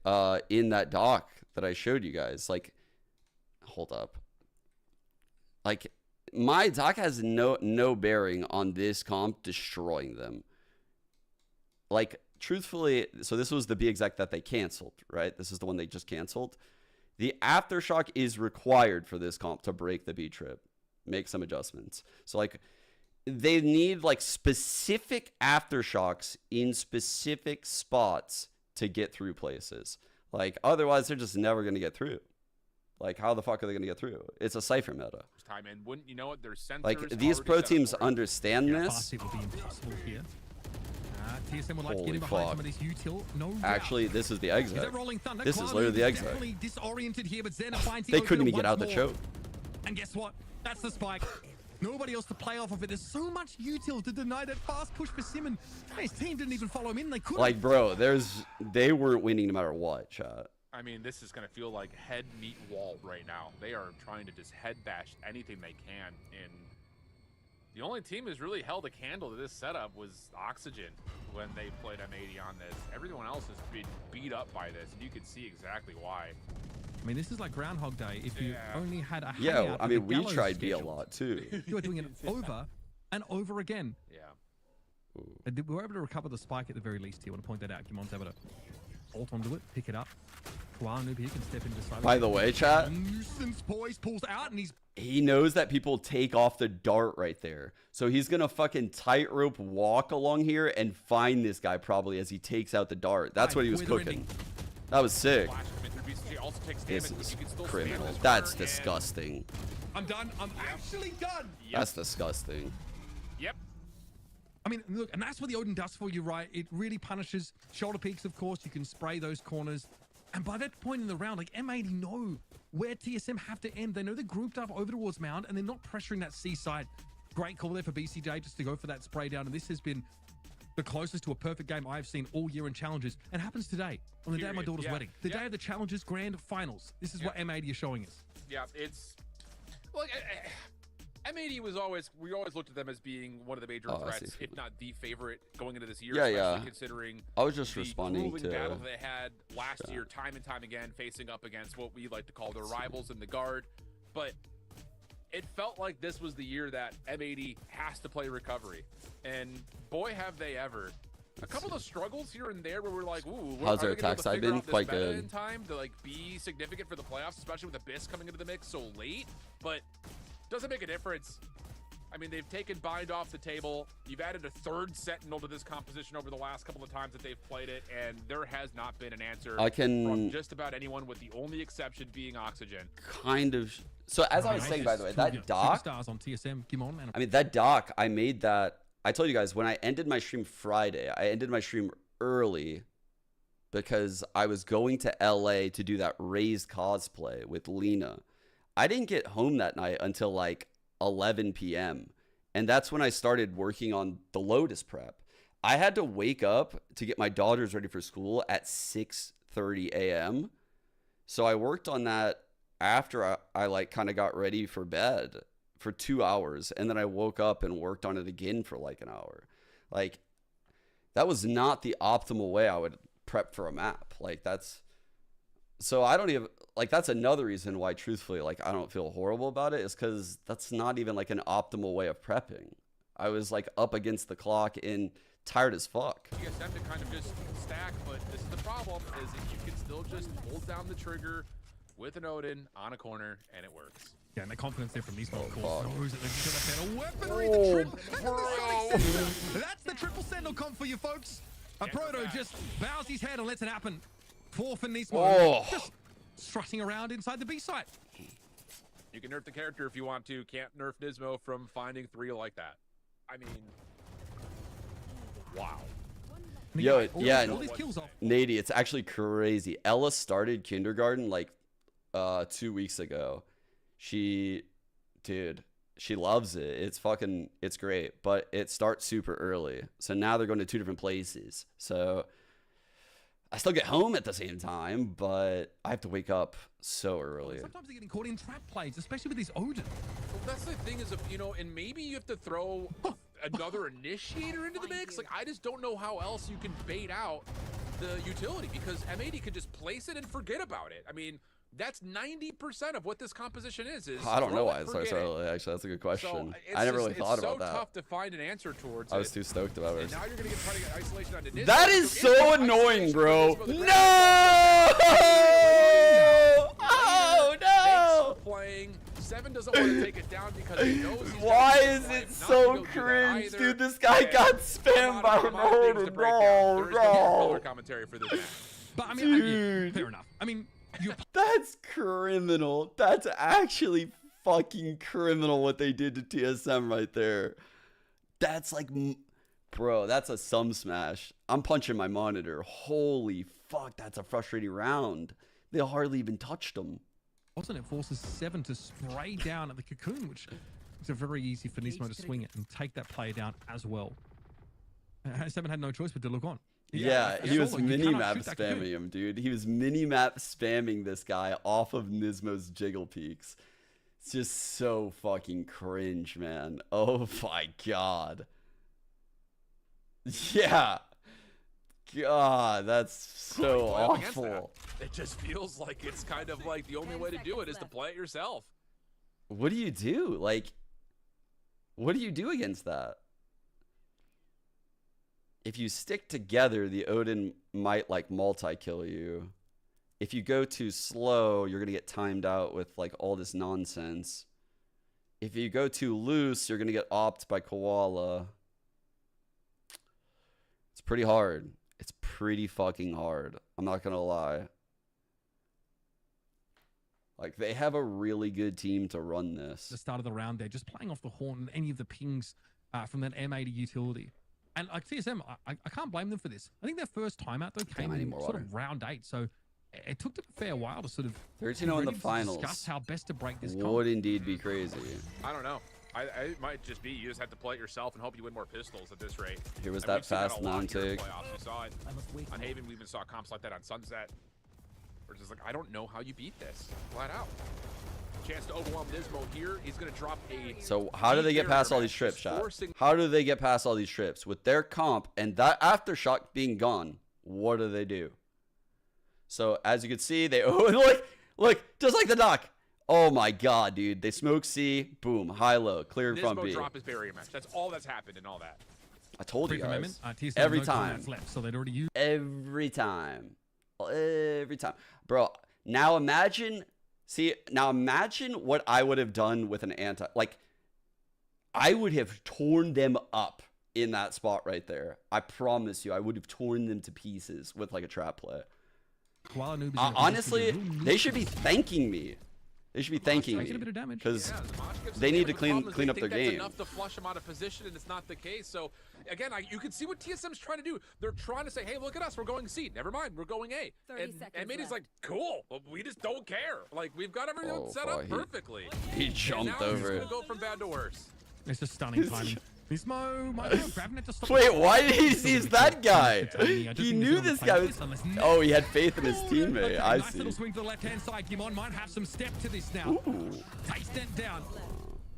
in that doc that I showed you guys. Like, hold up. Like, my doc has no bearing on this comp destroying them. Like, truthfully, so this was the B exec that they canceled, right? This is the one they just canceled. The aftershock is required for this comp to break the B trip. Make some adjustments. So like, they need like specific aftershocks in specific spots to get through places. Like otherwise they're just never going to get through. Like how the fuck are they going to get through? It's a Cypher meta. Time and wouldn't you know it? There's sensors like these pro teams understand this. Fast it will be impossible here. TSM would like to get Holy in behind fuck. some of this util. No Actually, this is the exit. Is that Rolling Thunder? This is literally the exit. Definitely disoriented here, but Xana finds They couldn't even get out the choke. And guess what? That's the spike. Nobody else to play off of it. There's so much util to deny that fast push for Simon. His team didn't even follow him in. They couldn't. Like, bro, they weren't winning no matter what, chat. I mean, this is going to feel like head meet wall right now. They are trying to just head bash anything they can. And the only team who's really held a candle to this setup was Oxygen when they played M80 on this. Everyone else has been beat up by this, and you can see exactly why. I mean, this is like Groundhog Day. If you only had a yeah, I mean, we tried B a lot too. You were doing it over and over again. Yeah. We were able to recover the spike at the very least here. I want to point that out. Gimon's able to ult onto it, pick it up. Noob here can step into side. By the way, chat, nuisance poise pulls out and he knows that people take off the dart right there. So he's going to fucking tightrope walk along here and find this guy probably as he takes out the dart. That's what he was cooking. That was sick. This is criminal. That's disgusting. I'm done. I'm actually done. That's disgusting. Yep. I mean, look, and that's what the Odin does for you, right? It really punishes shoulder peaks, of course. You can spray those corners. And by that point in the round, like M80 know where TSM have to end. They know they're grouped up over towards Mound and they're not pressuring that C side. Great call there for BCJ just to go for that spray down. And this has been the closest to a perfect game I've seen all year in challenges, and happens today on the day of my daughter's wedding, the day of the challenges grand finals. This is what M80 is showing us. Yeah, it's like M80 was always, we always looked at them as being one of the major threats, if not the favorite going into this year. Especially considering I was just responding to battle they had last year, time and time again, facing up against what we like to call their rivals in the guard. But it felt like this was the year that M80 has to play recovery, and boy have they ever. A couple of struggles here and there where we're like, ooh, how's their attack side been? Quite good. In time to like be significant for the playoffs, especially with Abyss coming into the mix so late, but doesn't make a difference. I mean, they've taken Bind off the table. You've added a third Sentinel to this composition over the last couple of times that they've played it, and there has not been an answer from just about anyone, with the only exception being Oxygen. Kind of. So as I was saying, by the way, that doc. Stars on TSM. Come on, man. I mean, that doc, I made that. I told you guys when I ended my stream Friday, I ended my stream early because I was going to LA to do that raised cosplay with Lena. I didn't get home that night until like 11 p.m. And that's when I started working on the Lotus prep. I had to wake up to get my daughters ready for school at 6:30 a.m. So I worked on that after I like kind of got ready for bed for 2 hours. And then I woke up and worked on it again for like an hour. Like, that was not the optimal way I would prep for a map. Like, that's... So I don't even... Like, that's another reason why, truthfully, like, I don't feel horrible about it, is because that's not even, like, an optimal way of prepping. I was, like, up against the clock and tired as fuck. TSM to kind of just stack, but this is the problem, is that you can still just hold down the trigger with an Odin on a corner, and it works. Yeah, and the confidence there from these guys, of course, fuck. knows that they're just gonna weaponry, That's the triple Sentinel comp for you, folks. A Proto just bows his head and lets it happen. 4 for Nismo. Just strutting around inside the B site. You can nerf the character if you want to. Can't nerf Nismo from finding 3 like that. I mean, wow. Yo, yeah, all these kills off. Nady, it's actually crazy. Ella started kindergarten like 2 weeks ago. She loves it. It's great, but it starts super early. So now they're going to 2 different places. So I still get home at the same time, but I have to wake up so early. Sometimes they're getting caught in trap plays, especially with these Odin. Well, that's the thing is, you know, and maybe you have to throw another initiator into the mix. Like, I just don't know how else you can bait out the utility, because M80 can just place it and forget about it. I mean, that's 90% of what this composition is I don't know why it starts early. Actually, that's a good question. So I never really thought about that. It's so tough to find an answer towards. I was too stoked about it. And now you're gonna try to get isolation onto Nismo. That is so annoying, bro. No! Oh no! Playing. 7 doesn't want to take it down because he knows he's why is it so cringe, dude? This guy got spammed by an Odin. There's no color commentary for this match. But I mean, fair enough. I mean, that's criminal. That's actually fucking criminal what they did to TSM right there. That's like, bro, that's a sum smash. I'm punching my monitor. Holy fuck, that's a frustrating round. They hardly even touched him. Also, it forces 7 to spray down at the cocoon, which makes it very easy for Nismo to swing it and take that player down as well. 7 had no choice but to look on. Yeah, he was mini-map spamming him, dude. He was mini-map spamming this guy off of Nismo's jiggle peaks. It's just so fucking cringe, man. Oh my god. Yeah. God, that's so awful. It just feels like it's kind of like the only way to do it is to play it yourself. What do you do? Like, what do you do against that? If you stick together, the Odin might like multi-kill you. If you go too slow, you're going to get timed out with like all this nonsense. If you go too loose, you're going to get opt by Koala. It's pretty hard. It's pretty fucking hard. I'm not going to lie. Like, they have a really good team to run this. The start of the round there, just playing off the horn and any of the pings from that M80 utility. And like TSM, I can't blame them for this. I think their first time out though came in sort of round 8, so it took them a fair while to sort of 13-0 in the finals. Discuss how best to break this. Would indeed be crazy. I don't know. It might just be you just have to play it yourself and hope you win more pistols at this rate. Here was that fast non-take. We saw it on Haven. We even saw comps like that on Sunset. We're just like, I don't know how you beat this. Flat out. Chance to overwhelm Nismo here. He's going to drop a... So how do they get past all these trips, chat? How do they get past all these trips? With their comp and that aftershock being gone, what do they do? So as you can see, they... look, just like the doc. Oh my god, dude. They smoke C, boom, high-low, clear from B. Nismo drop his barrier match. That's all that's happened in all that. I told you guys. Every time. Left, so they'd already used. Every time. Bro, now imagine... See, now imagine what I would have done with an anti... Like, I would have torn them up in that spot right there. I promise you, I would have torn them to pieces with like a trap play. Honestly, they should be thanking me. They should be thanking me because they need to clean up their game. Enough to flush them out of position, and it's not the case. So again, you can see what TSM's trying to do. They're trying to say, "Hey, look at us. We're going C. Never mind, we're going A." And M80's like, "Cool. Well, we just don't care. Like we've got everything set up perfectly." He jumped over it. Go from bad to worse. It's just stunning timing. Nismo grabbing it to stop. Wait, why did he seize that guy? He knew this guy was. Oh, he had faith in his teammate. I Nice see. little swing to the left-hand side. Gimon might have some step to this now. Takes that down.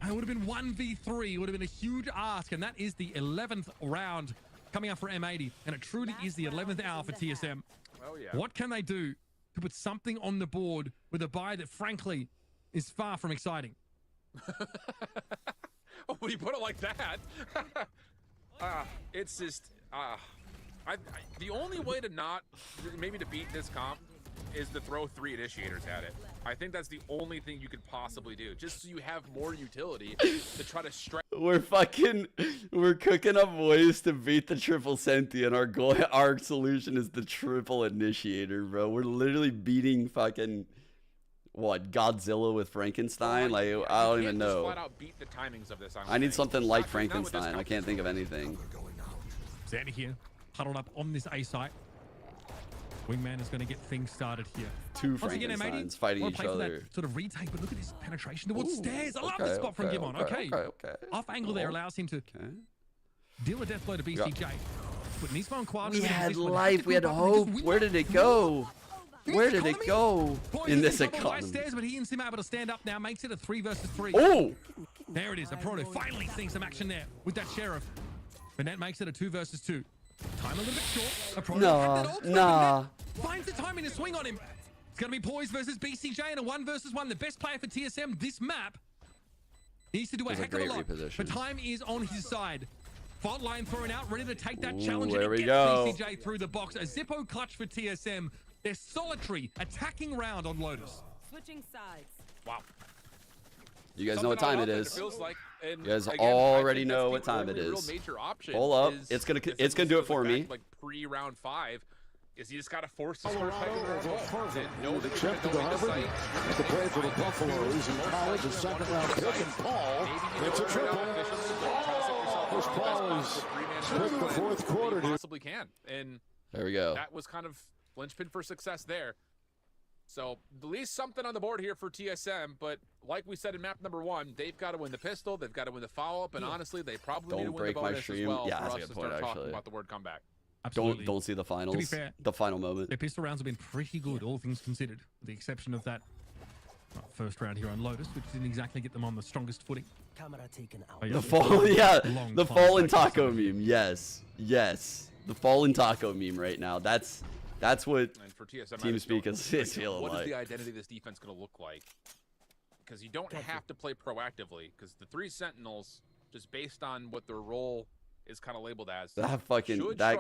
It would have been 1v3. It would have been a huge ask, and that is the 11th round coming up for M80, and it truly is the 11th hour for TSM. Oh yeah. What can they do to put something on the board with a buy that, frankly, is far from exciting? Oh, when you put it like that, it's just, the only way to maybe to beat this comp is to throw 3 initiators at it. I think that's the only thing you could possibly do, just so you have more utility to try to stretch. We're cooking up ways to beat the triple senti, and our solution is the triple initiator, bro. We're literally beating fucking. What, Godzilla with Frankenstein? Like, I don't even know. Flat out beat the timings of this, I need something like Frankenstein. I can't think of anything. Zandy here, huddled up on this A site. Wingman is going to get things started here. 2 Frankensteins fighting each other. Sort of retake, but look at this penetration towards stairs. I love this spot from Gimon. Okay. Off angle there allows him to deal a death blow to BCJ. But Nismo and Quad. We had life. We had hope. Where did it go? Where did it go in this economy? Stairs, but he and Sim able to stand up now, makes it a 3 versus 3. Oh! There it is. A Proto finally seeing some action there with that Sheriff. Bennett makes it a 2 versus 2. Time a little bit short. A Proto nah. Finds the timing to swing on him. It's going to be Poise versus BCJ in a 1 versus 1. The best player for TSM this map needs to do a heck of a lot. But time is on his side. Fault line thrown out, ready to take that challenge. There and we get go. BCJ through the box. A Zippo clutch for TSM. Their solitary attacking round on Lotus. Switching sides. Wow. You guys know what time it is. Like, you guys already know what time it is. Hold up. It's gonna do it for me. Like pre-round 5 is you just gotta force this No, the trip to the Harvard and to play for the Buffaloes in college, a second-round pick, and Paul. It's a triple. This Paul is quick the fourth quarter. Possibly can, and there we go. That was kind of linchpin for success there. So at least something on the board here for TSM, but like we said in map number 1, they've got to win the pistol, they've got to win the follow-up, and honestly, they probably need to win the bonus as well for us to start talking about the word comeback. Absolutely. Don't see the finals. To be fair, the final moment. Their pistol rounds have been pretty good, all things considered, with the exception of that first round here on Lotus, which didn't exactly get them on the strongest footing. Camera taken out. The fall, the fallen taco meme. Yes, the fallen taco meme right now. That's what TeamSpeak is feeling like. What is the identity of this defense going to look like? Because you don't have to play proactively, because the 3 Sentinels, just based on what their role is kind of labeled as, that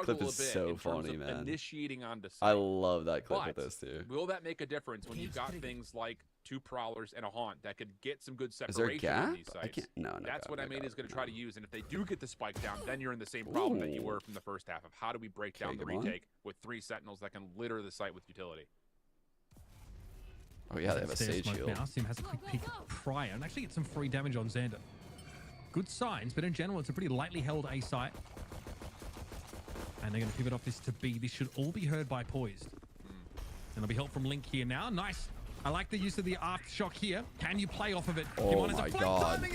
clip is so funny, man. Initiating onto site. I love that clip with this too. Will that make a difference when you've got things like 2 Prowlers and a Haunt that could get some good separation? Is there a gap? On these sites? I can't. No. That's what M80 is going to try to use, and if they do get the spike down, then you're in the same problem that you were from the first half of how do we break down the retake with 3 Sentinels that can litter the site with utility. Oh yeah, they have a Sage Shield. Now Sim has a quick peek prior and actually get some free damage on Xander. Good signs, but in general, it's a pretty lightly held A site. And they're going to pivot off this to B. This should all be heard by Poised. And there'll be help from Link here now. Nice. I like the use of the aftershock here. Can you play off of it? Oh my god.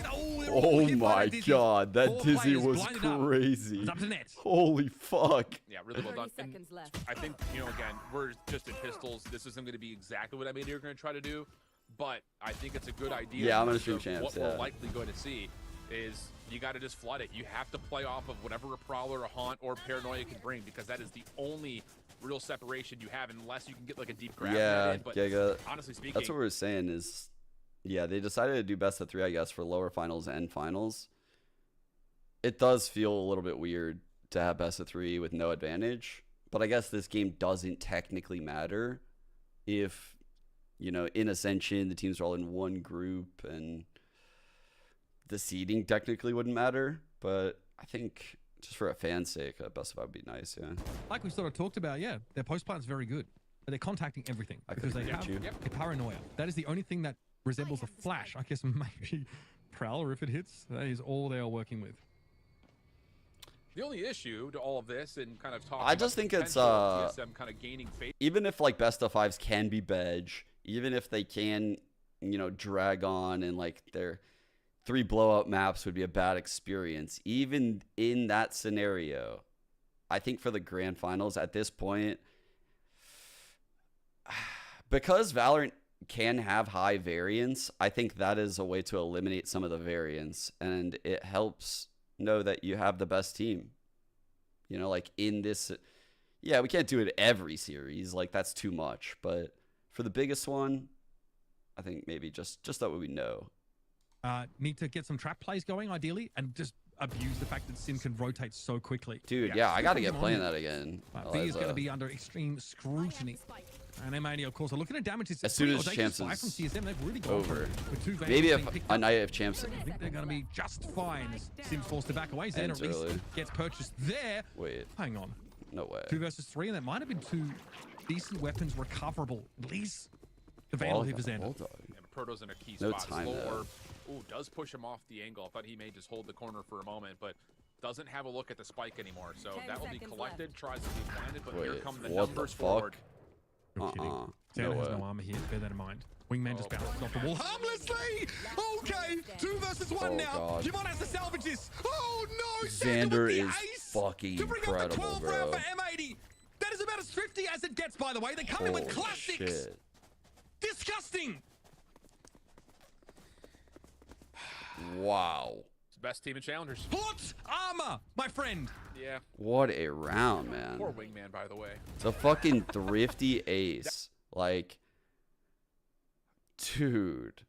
Oh my god. That Dizzy was crazy. It's up to net. Holy fuck. Yeah, really well done. And I think, again, we're just in pistols. This isn't going to be exactly what M80 are going to try to do. But I think it's a good idea. Yeah, I'm going to stream champs. What we're likely going to see is you got to just flood it. You have to play off of whatever a Prowler, a Haunt, or Paranoia can bring, because that is the only real separation you have, unless you can get like a deep grab. Yeah, but Giga. Honestly speaking, that's what we're saying is, yeah, they decided to do best of 3, I guess, for lower finals and finals. It does feel a little bit weird to have best of 3 with no advantage, but I guess this game doesn't technically matter if, in Ascension, the teams are all in one group, and the seeding technically wouldn't matter, but I think just for a fan's sake, best of 5 would be nice. Yeah. Like we sort of talked about, yeah, their post plan's very good, but they're contacting everything because they have a paranoia. That is the only thing that resembles a flash. I guess maybe Prowler if it hits. That is all they are working with. The only issue to all of this and kind of talking I just think it's TSM kind of gaining faith. Even if like best of 5s can be bedge, even if they can, you know, drag on and like their 3 blowout maps would be a bad experience. Even in that scenario, I think for the grand finals at this point, because Valorant can have high variance, I think that is a way to eliminate some of the variance, and it helps know that you have the best team. You know, like in this, yeah, we can't do it every series, like that's too much, but for the biggest one, I think maybe just that way we know. Need to get some trap plays going ideally, and just abuse the fact that Sin can rotate so quickly. Dude, yeah, I gotta get playing that again. B is going to be under extreme scrutiny. And M80, of course, are looking at damage. As soon as Champs is from TSM, they've really gone over. With Maybe if a night of Champs. I think they're going to be just fine. Sim's forced to back away. Zen at least gets purchased there. Wait. Hang on. No way. 2 versus 3, and that might have been 2 decent weapons recoverable. At least available for Xander. And Proto's in a key No spot. time, Slow orb. Ooh, does push him off the angle. I thought he may just hold the corner for a moment, but doesn't have a look at the spike anymore. So that will be collected, tries to be planted, but here come the numbers forward. Xander has no armor here, bear that in mind. Wingman just bounces off the wall harmlessly! Okay, 2 versus 1 now. Kimon has to salvage this. Oh no! Xander is fucking to bring incredible, up the 12 bro. round for M80. That is about as thrifty as it gets, by the way. They come in with classics. Shit. Disgusting. Wow. It's the best team in challengers. Plot armor, my friend. Yeah. What a round, man. Poor Wingman, by the way. It's a fucking thrifty ace. Like, dude.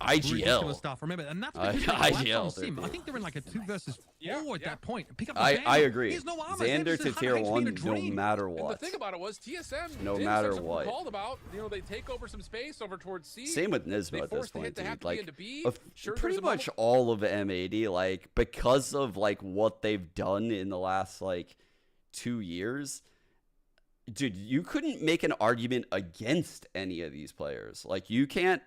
IGL stuff. Remember, and that's because IGL. Sim. I think they're in like a 2 versus 4 at that point. Pick up I agree. He has no armor. Xander to tier 1, no matter And what. the thing about it was TSM. No matter what. Called about, you know, they take over some space over towards C. Same with Nismo at this point, dude. Like, pretty much moment. all of M80, like, because of like what they've done in the last like 2 years, dude, you couldn't make an argument against any of these players. Like, you can't.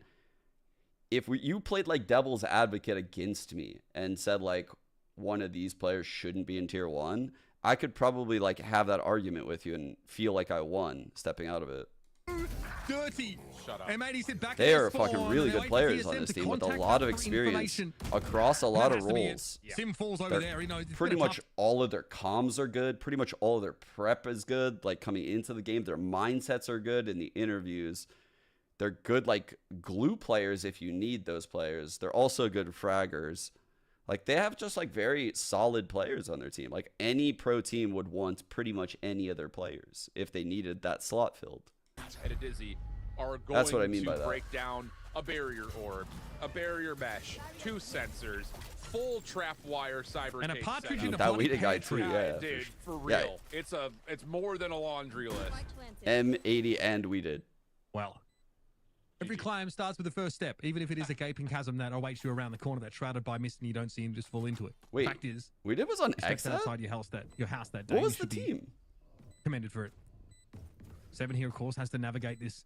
If you played like devil's advocate against me and said like one of these players shouldn't be in tier 1, I could probably like have that argument with you and feel like I won stepping out of it. Dirty. Shut up. M80 sit back. They are fucking really good players on this team with a lot of experience across a lot of roles. Sim falls over there. You know, pretty much all of their comms are good. Pretty much all of their prep is good. Like coming into the game, their mindsets are good in the interviews. They're good, like, glue players if you need those players. They're also good fraggers. Like, they have just, like, very solid players on their team. Like, any pro team would want pretty much any of their players if they needed that slot filled. And a Dizzy are going That's what I mean to by that. break down a barrier orb, a barrier mesh, 2 sensors, full trap wire cyber and a case partridge setup. in a That bloody Weeda guy too, yeah. Dude, for real. Yeah. It's more than a laundry list. M80 and we did. Well, every climb starts with the first step, even if it is a gaping chasm that awaits you around the corner that's shrouded by mist and you don't see him just fall into it. Wait, the fact is, we did was on X X outside your house that day. What was the team? Commended for it. 7 here, of course, has to navigate this.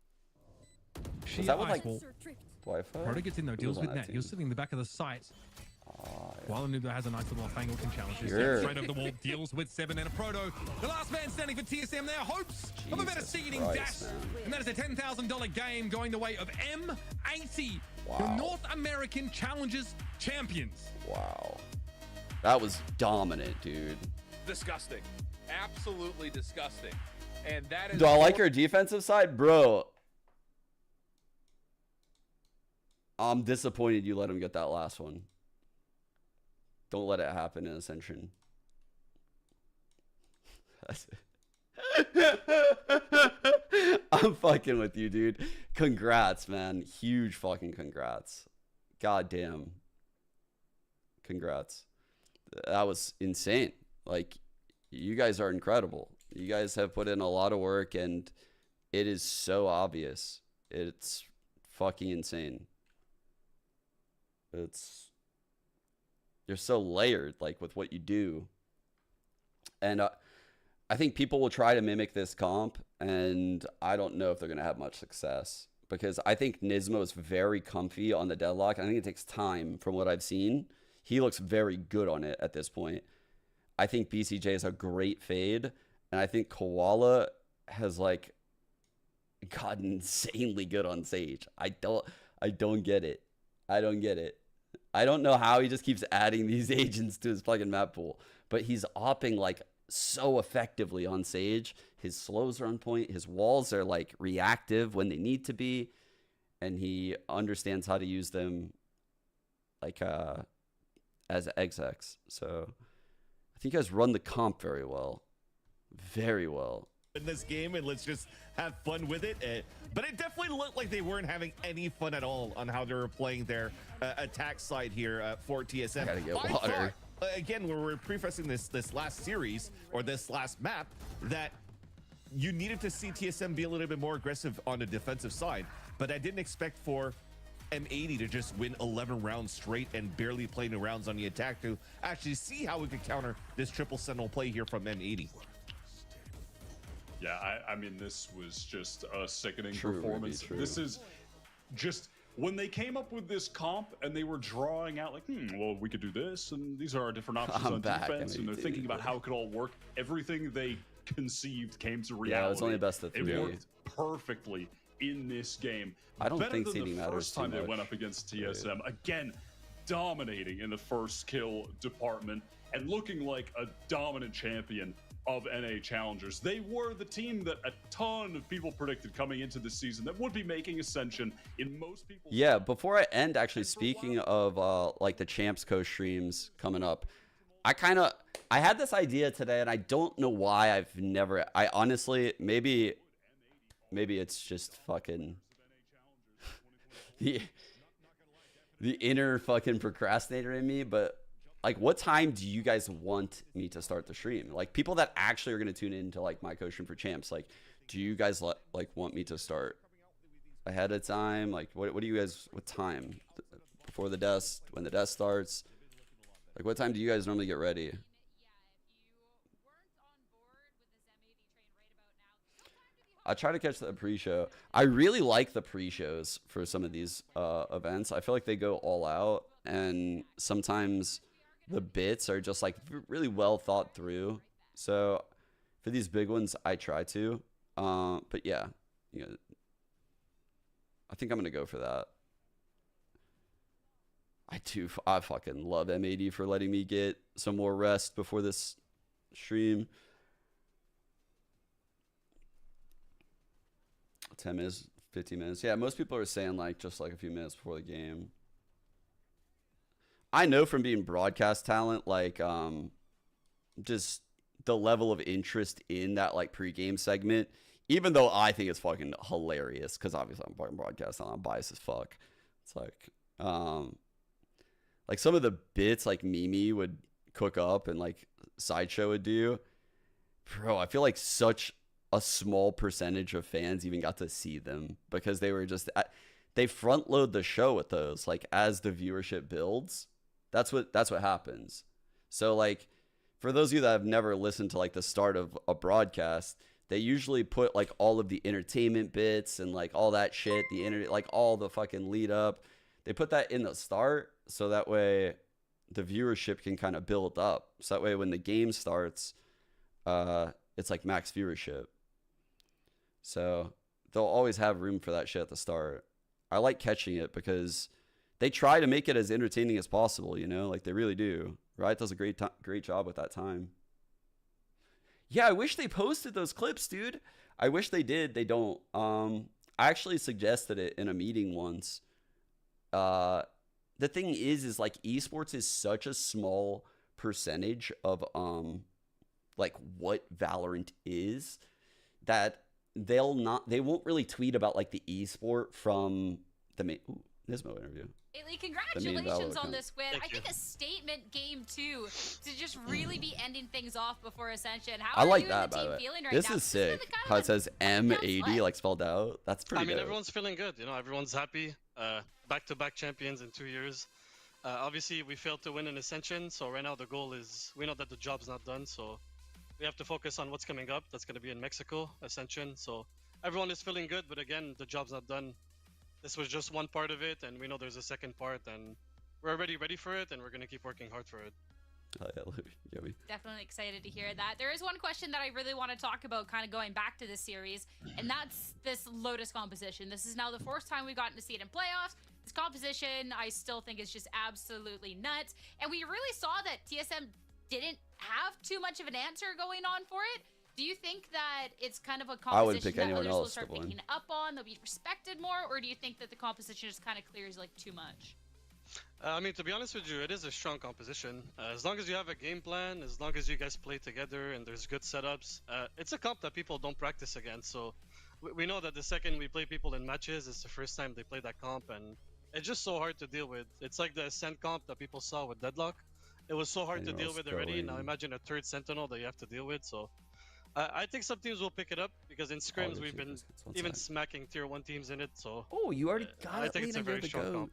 Is that what, ice like, wall. Wi-Fi? Proto gets in though, deals with that. He was sitting in the back of the site. While Anuba has a nice little off-angle can challenge this. Straight over the wall, deals with 7 and a Proto. The last man standing for TSM there, hopes of a better seeding dash. Man. And that is a $10,000 game going the way of M80, Wow. the North American Challengers champions. Wow. That was dominant, dude. Disgusting. Absolutely disgusting. And that is... Do I like your defensive side? Bro. I'm disappointed you let him get that last one. Don't let it happen in Ascension. I'm fucking with you, dude. Congrats, man. Huge fucking congrats. God damn. Congrats. That was insane. Like, you guys are incredible. You guys have put in a lot of work, and it is so obvious. It's fucking insane. It's you're so layered, like with what you do. And I think people will try to mimic this comp, and I don't know if they're going to have much success, because I think Nismo is very comfy on the deadlock. I think it takes time from what I've seen. He looks very good on it at this point. I think BCJ is a great fade, and I think Koala has like gotten insanely good on Sage. I don't get it. I don't get it. I don't know how he just keeps adding these agents to his fucking map pool, but he's opping like so effectively on Sage. His slows are on point. His walls are like reactive when they need to be, and he understands how to use them like as XX. So I think you guys run the comp very well. Very well. In this game, and let's just have fun with it. But it definitely looked like they weren't having any fun at all on how they were playing their attack side here for TSM. I gotta get water. Again, when we're prefacing this last series or this last map, that you needed to see TSM be a little bit more aggressive on the defensive side, but I didn't expect for M80 to just win 11 rounds straight and barely play any rounds on the attack to actually see how we could counter this triple sentinel play here from M80. Yeah, I mean, this was just a sickening performance. This is just, when they came up with this comp and they were drawing out like, well, we could do this, and these are our different options on defense, and they're thinking about how it could all work. Everything they conceived came to reality. Yeah, it was only best of 3. It worked perfectly in this game. I don't think seeding matters first time too they much. went up against TSM. Again, dominating in the first kill department and looking like a dominant champion of NA challengers. They were the team that a ton of people predicted coming into the season that would be making Ascension in most people's... Yeah, before I end, actually, speaking of like the Champs Co streams coming up, I had this idea today, and I don't know why I honestly, maybe it's just fucking the inner fucking procrastinator in me, but like, what time do you guys want me to start the stream? Like, people that actually are going to tune into like my co-stream for Champs, like, do you guys want me to start ahead of time? Like, what do you guys, what time? Before the desk, when the desk starts? Like, what time do you guys normally get ready? I try to catch the pre-show. I really like the pre-shows for some of these events. I feel like they go all out, and sometimes the bits are just like really well thought through. So for these big ones, I try to. But yeah, I think I'm gonna go for that. I fucking love M80 for letting me get some more rest before this stream. 10 minutes, 15 minutes. Yeah, most people are saying like just like a few minutes before the game. I know from being broadcast talent, like just the level of interest in that like pregame segment, even though I think it's fucking hilarious, because obviously I'm fucking broadcast and I'm biased as fuck. It's like some of the bits like Mimi would cook up and like Sideshow would do. Bro, I feel like such a small percentage of fans even got to see them, because they were just they front load the show with those. Like, as the viewership builds, that's what happens. So like, for those of you that have never listened to like the start of a broadcast, they usually put like all of the entertainment bits and like all that shit, like all the fucking lead up, they put that in the start, so that way the viewership can kind of build up. So that way when the game starts, it's like max viewership. So they'll always have room for that shit at the start. I like catching it because they try to make it as entertaining as possible, like they really do. Riot does a great job with that time. Yeah, I wish they posted those clips, dude. I wish they did. They don't. I actually suggested it in a meeting once. The thing is like esports is such a small percentage of like what Valorant is, that they won't really tweet about like the esport from the main Nismo interview. Haley, congratulations on this win. I think a statement game too, to just really be ending things off before Ascension. How I are like you that, and the by team the way. feeling right This now? is sick. How it says M80 like spelled out. That's pretty good. Everyone's feeling good. Everyone's happy. Back-to-back champions in 2 years. Obviously, we failed to win in Ascension, so right now the goal is, we know that the job's not done, so we have to focus on what's coming up. That's going to be in Mexico, Ascension. So everyone is feeling good, but again, the job's not done. This was just one part of it, and we know there's a second part, and we're already ready for it, and we're going to keep working hard for it. Definitely excited to hear that. There is one question that I really want to talk about, kind of going back to this series, and that's this Lotus composition. This is now the fourth time we've gotten to see it in playoffs. This composition, I still think, is just absolutely nuts. And we really saw that TSM didn't have too much of an answer going on for it. Do you think that it's kind of a composition that others will start picking up on, they'll be respected more, or do you think that the composition just kind of clears like too much? I mean, to be honest with you, it is a strong composition. As long as you have a game plan, as long as you guys play together and there's good setups, it's a comp that people don't practice against. So we know that the second we play people in matches, it's the first time they play that comp, and it's just so hard to deal with. It's like the Ascent comp that people saw with Deadlock. It was so hard to deal with already. Now imagine a third Sentinel that you have to deal with. So I think some teams will pick it up because in scrims we've been even smacking tier 1 teams in it. So you already got it. I think it's a very strong comp.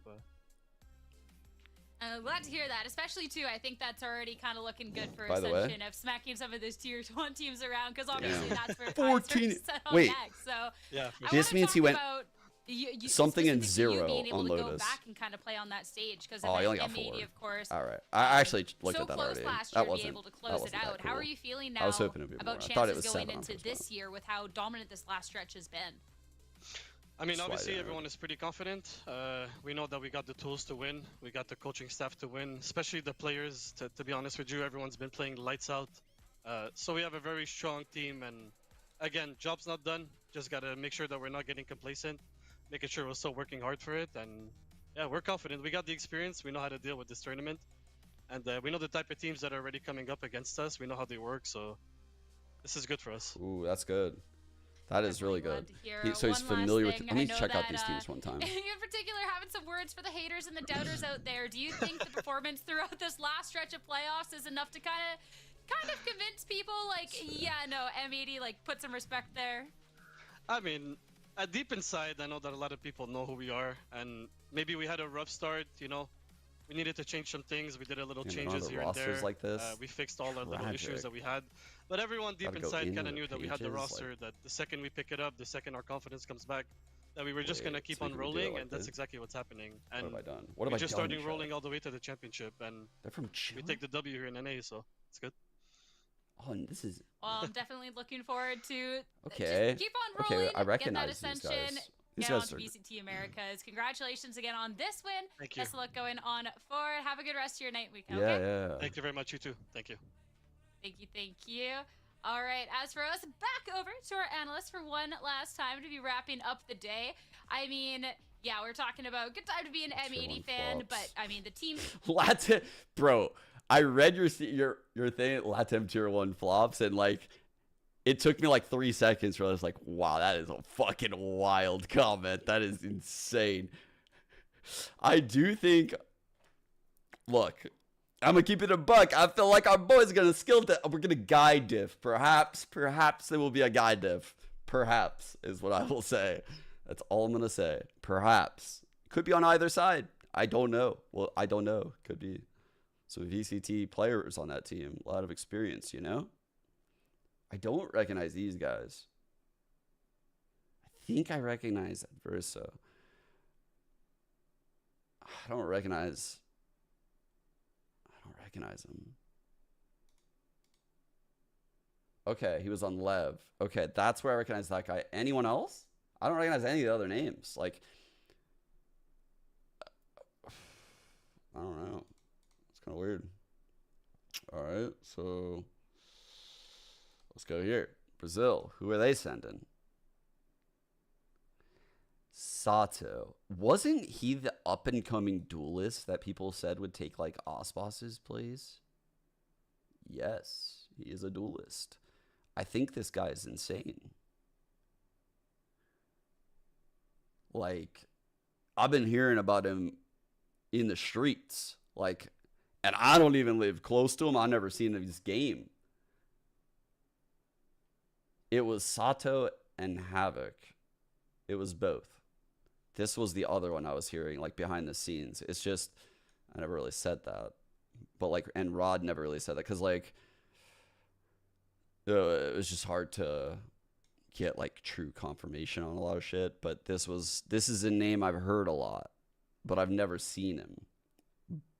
Glad to hear that, especially too. I think that's already kind of looking good for Ascension of smacking some of those tier 1 teams around, because obviously that's where 14. Wait, next. So yeah, this means he went something in 0 being able on to Lotus. Go back and kind of play on that stage, because he only got M80, 4. of course. All right, I actually looked so at that close already. Last year That wasn't. To be able to close it out. Cool. How are you feeling now I was hoping it'd be about more. chances going into this year with how dominant this last stretch has been? I mean, obviously everyone is pretty confident. We know that we got the tools to win. We got the coaching staff to win, especially the players. To be honest with you, everyone's been playing lights out. So we have a very strong team. And again, job's not done. Just got to make sure that we're not getting complacent, making sure we're still working hard for it. And yeah, we're confident. We got the experience. We know how to deal with this tournament. And we know the type of teams that are already coming up against us. We know how they work. So this is good for us. Ooh, that's good. That is really good. So he's familiar with. Let me check out these teams one time. In particular, having some words for the haters and the doubters out there. Do you think the performance throughout this last stretch of playoffs is enough to kind of convince people, like, yeah, no, M80, like, put some respect there? I mean, deep inside, I know that a lot of people know who we are, and maybe we had a rough start. You know, we needed to change some things. We did a little changes here and there. Like this. We fixed all the little issues that we had. But everyone deep inside kind of knew that we had the roster, that the second we pick it up, the second our confidence comes back, that we were just going to keep on rolling, and that's exactly what's happening. And what have I done? What have we're I just done, starting rolling all the way to the championship, and they're from Chile? We take the W here in NA, so it's good. Oh, and this is... Well, I'm definitely looking forward to just keep on rolling, I recognize get that Ascension these down guys to are... VCT Americas. Congratulations again on this win. Thank you. Best of luck going on forward. Have a good rest of your night week, okay? Yeah. Thank you very much, you too. Thank you. Thank you. All right, as for us, back over to our analysts for one last time to be wrapping up the day. I mean, yeah, we're talking about good time to be an M80 fan, but I mean, the team... Latin... Bro, I read your thing, Latin Tier 1 flops, and like, it took me like 3 seconds where I was like, wow, that is a fucking wild comment. That is insane. I do think... Look... I'm gonna keep it a buck. I feel like our boys are gonna we're gonna guide diff. Perhaps there will be a guide diff. Perhaps is what I will say. That's all I'm gonna say. Perhaps. Could be on either side. I don't know. Well, I don't know. Could be some VCT players on that team. A lot of experience, you know? I don't recognize these guys. I think I recognize Adverso. I don't recognize him. Okay, he was on Lev. Okay, that's where I recognize that guy. Anyone else? I don't recognize any of the other names. Like, I don't know. It's kind of weird. All right, so let's go here. Brazil. Who are they sending? Sato. Wasn't he the up-and-coming duelist that people said would take, like, Osbos's place? Yes, he is a duelist. I think this guy is insane. Like, I've been hearing about him in the streets. Like, and I don't even live close to him. I've never seen his game. It was Sato and Havoc. It was both. This was the other one I was hearing, like, behind the scenes. It's just, I never really said that. But like, and Rod never really said that because like it was just hard to get like true confirmation on a lot of shit. But this is a name I've heard a lot, but I've never seen him.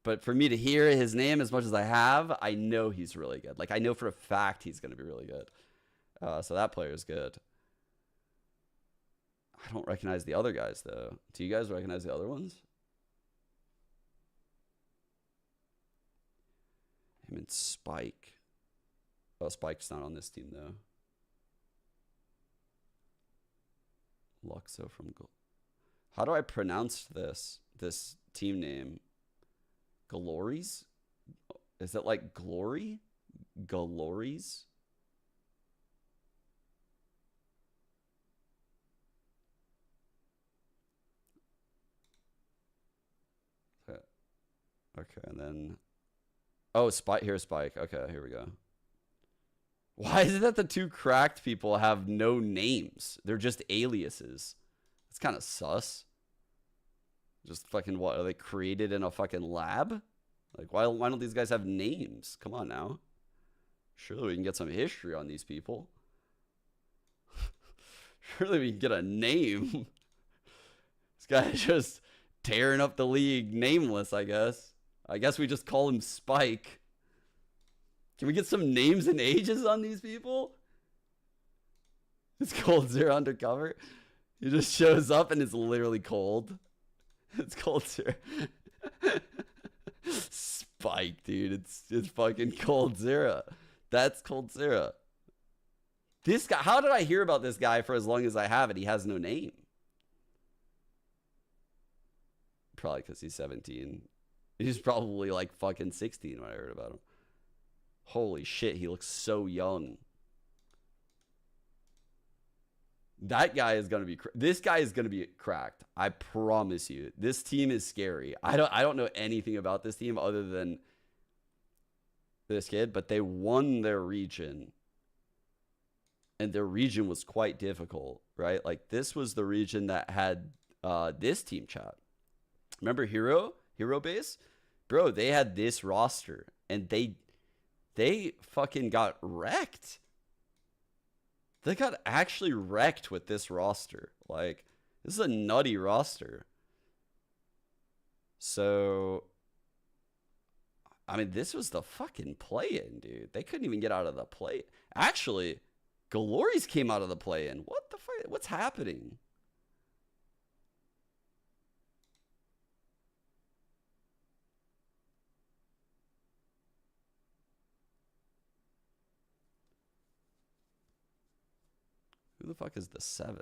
But for me to hear his name as much as I have, I know he's really good. Like I know for a fact he's going to be really good. So that player is good. I don't recognize the other guys though. Do you guys recognize the other ones? Him and Spike. Oh, Spike's not on this team though. Luxo from How do I pronounce this team name? Glories? Is it like glory? Glories? Okay, and then oh, Spike. Here's Spike. Okay, here we go. Why is it that the two cracked people have no names? They're just aliases. It's kind of sus. Just fucking what? Are they created in a fucking lab? Like, why don't these guys have names? Come on now. Surely we can get some history on these people. Surely we can get a name. This guy's just tearing up the league nameless, I guess. I guess we just call him Spike. Can we get some names and ages on these people? It's Cold Zero undercover. He just shows up and it's literally cold. It's Cold Zero. Spike, dude. It's fucking Cold Zero. That's Cold Zero. This guy, how did I hear about this guy for as long as I have it? He has no name. Probably because he's 17. He's probably like fucking 16 when I heard about him. Holy shit, he looks so young. That guy is going to be this guy is going to be cracked. I promise you. This team is scary. I don't know anything about this team other than this kid, but they won their region. And their region was quite difficult, right? Like this was the region that had this team chat. Remember Hero Base? Bro, they had this roster and they fucking got wrecked. They got actually wrecked with this roster. Like, this is a nutty roster. So, I mean, this was the fucking play-in, dude. They couldn't even get out of the play. Actually, Glories came out of the play-in. What the fuck? What's happening? Who the fuck is the 7?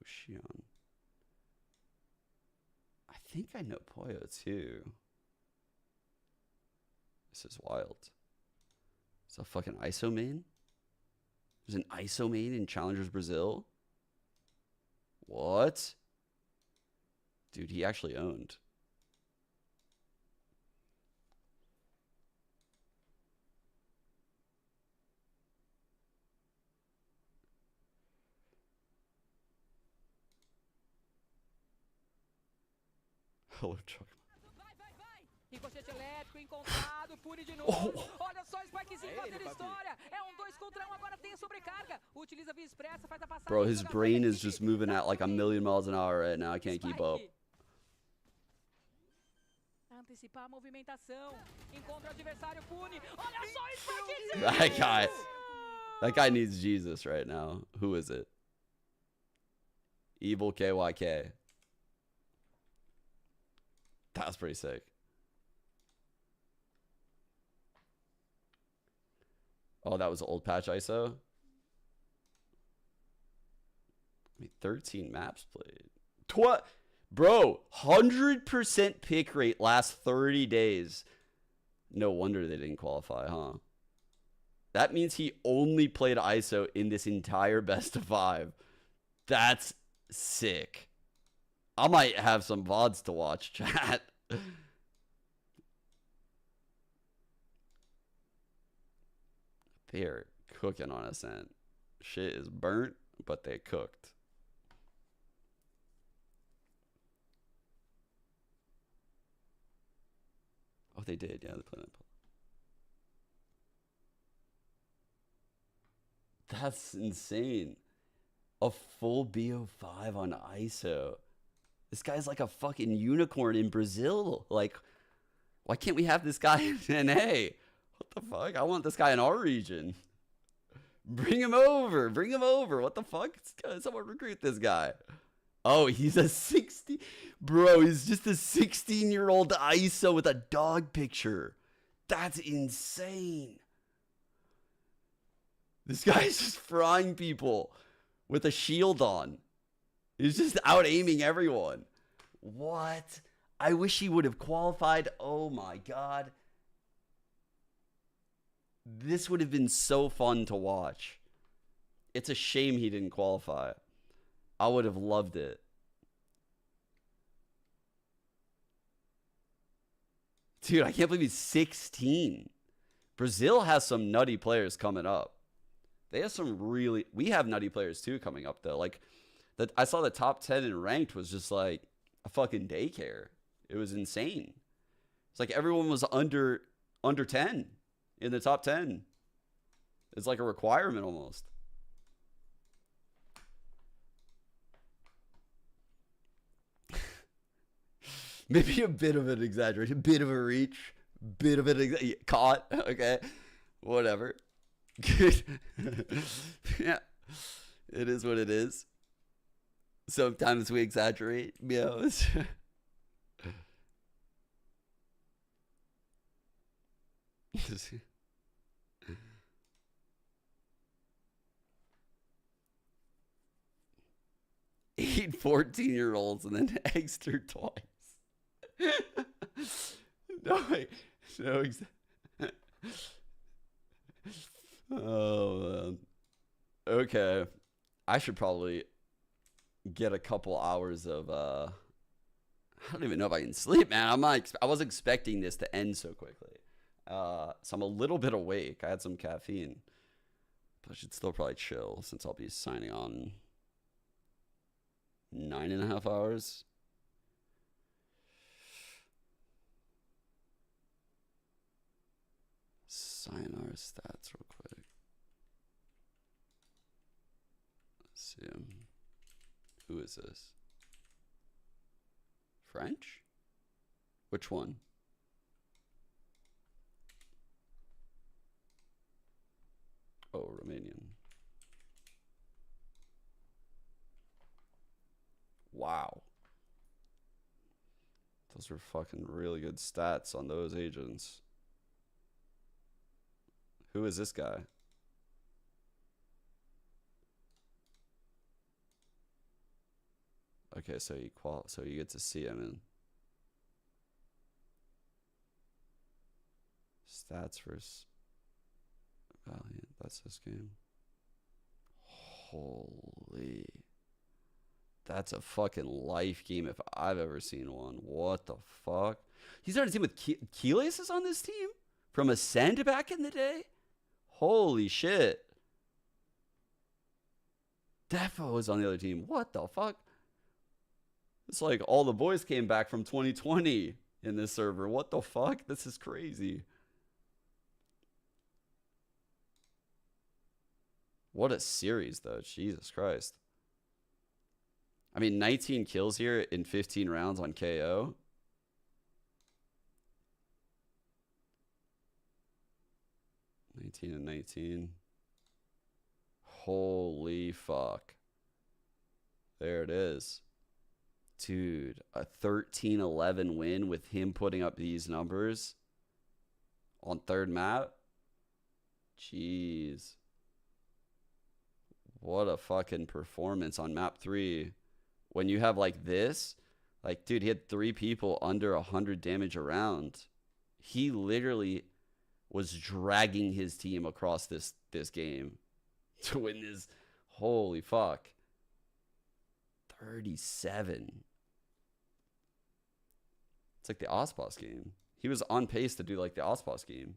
Ocean. I think I know Poyo too. This is wild. It's a fucking ISO main? There's an ISO main in Challengers Brazil? What? Dude, he actually owned. Hello, Chuck. Ricochete elétrico encontrado, pune de novo. Olha só, Spikezinho fazendo história. É 2 contra 1, agora tem sobrecarga. Utiliza via expressa, faz a passagem. Bro, his brain is just moving at like 1,000,000 miles an hour right now. I can't keep up. Antecipar a movimentação. Encontra o adversário, pune. Olha só, Spikezinho. That guy needs Jesus right now. Who is it? Evil KYK. That was pretty sick. Oh, that was old patch ISO. I mean, 13 maps played. Bro, 100% pick rate last 30 days. No wonder they didn't qualify, huh? That means he only played ISO in this entire best of 5. That's sick. I might have some VODs to watch, chat. They're cooking on Ascent. Shit is burnt, but they cooked. Oh, they did. Yeah, they played it. That's insane. A full BO5 on ISO. This guy's like a fucking unicorn in Brazil. Like, why can't we have this guy in NA? What the fuck? I want this guy in our region. Bring him over. Bring him over. What the fuck? Someone recruit this guy. Oh, he's a 60. Bro, he's just a 16-year-old ISO with a dog picture. That's insane. This guy's just frying people with a shield on. He's just out aiming everyone. What? I wish he would have qualified. Oh my god. This would have been so fun to watch. It's a shame he didn't qualify. I would have loved it. Dude, I can't believe he's 16. Brazil has some nutty players coming up. They have some really... We have nutty players too coming up though. Like, I saw the top 10 in ranked was just like a fucking daycare. It was insane. It's like everyone was under 10 in the top 10. It's like a requirement almost. Maybe a bit of an exaggeration, a bit of a reach, bit of an caught. Okay, whatever. Good. Yeah, it is what it is. Sometimes we exaggerate. Yeah. 8 14-year-olds and then extra twice. No, wait. No, oh, man. Okay. I should probably get a couple hours of, I don't even know if I can sleep, man. I wasn't expecting this to end so quickly. So I'm a little bit awake. I had some caffeine. But I should still probably chill since I'll be signing on 9.5 hours. Sign our stats real quick. Let's see. Who is this? French? Which one? Oh, Romanian. Wow. Those are fucking really good stats on those agents. Who is this guy? Okay, so you get to see him in stats versus Valiant. That's this game. Holy, that's a fucking life game if I've ever seen one. What the fuck? He's on a team with Keyless is on this team from Ascend back in the day. Holy shit. Defo is on the other team. What the fuck? It's like all the boys came back from 2020 in this server. What the fuck? This is crazy. What a series, though. Jesus Christ. I mean, 19 kills here in 15 rounds on KO. and 19. Holy fuck. There it is. Dude, a 13-11 win with him putting up these numbers on third map. Jeez. What a fucking performance on map 3. When you have like this, like, dude, he had 3 people under 100 damage a round. He literally was dragging his team across this game to win this. Holy fuck. 37. It's like the Ospos game. He was on pace to do like the Ospos game.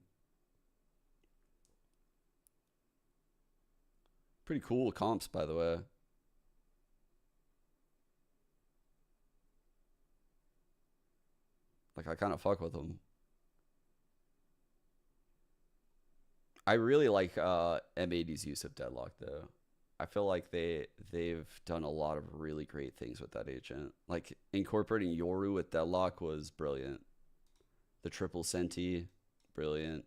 Pretty cool comps, by the way. Like, I kind of fuck with them. I really like M80's use of Deadlock though. I feel like they've done a lot of really great things with that agent. Like incorporating Yoru with Deadlock was brilliant. The triple Senti, brilliant.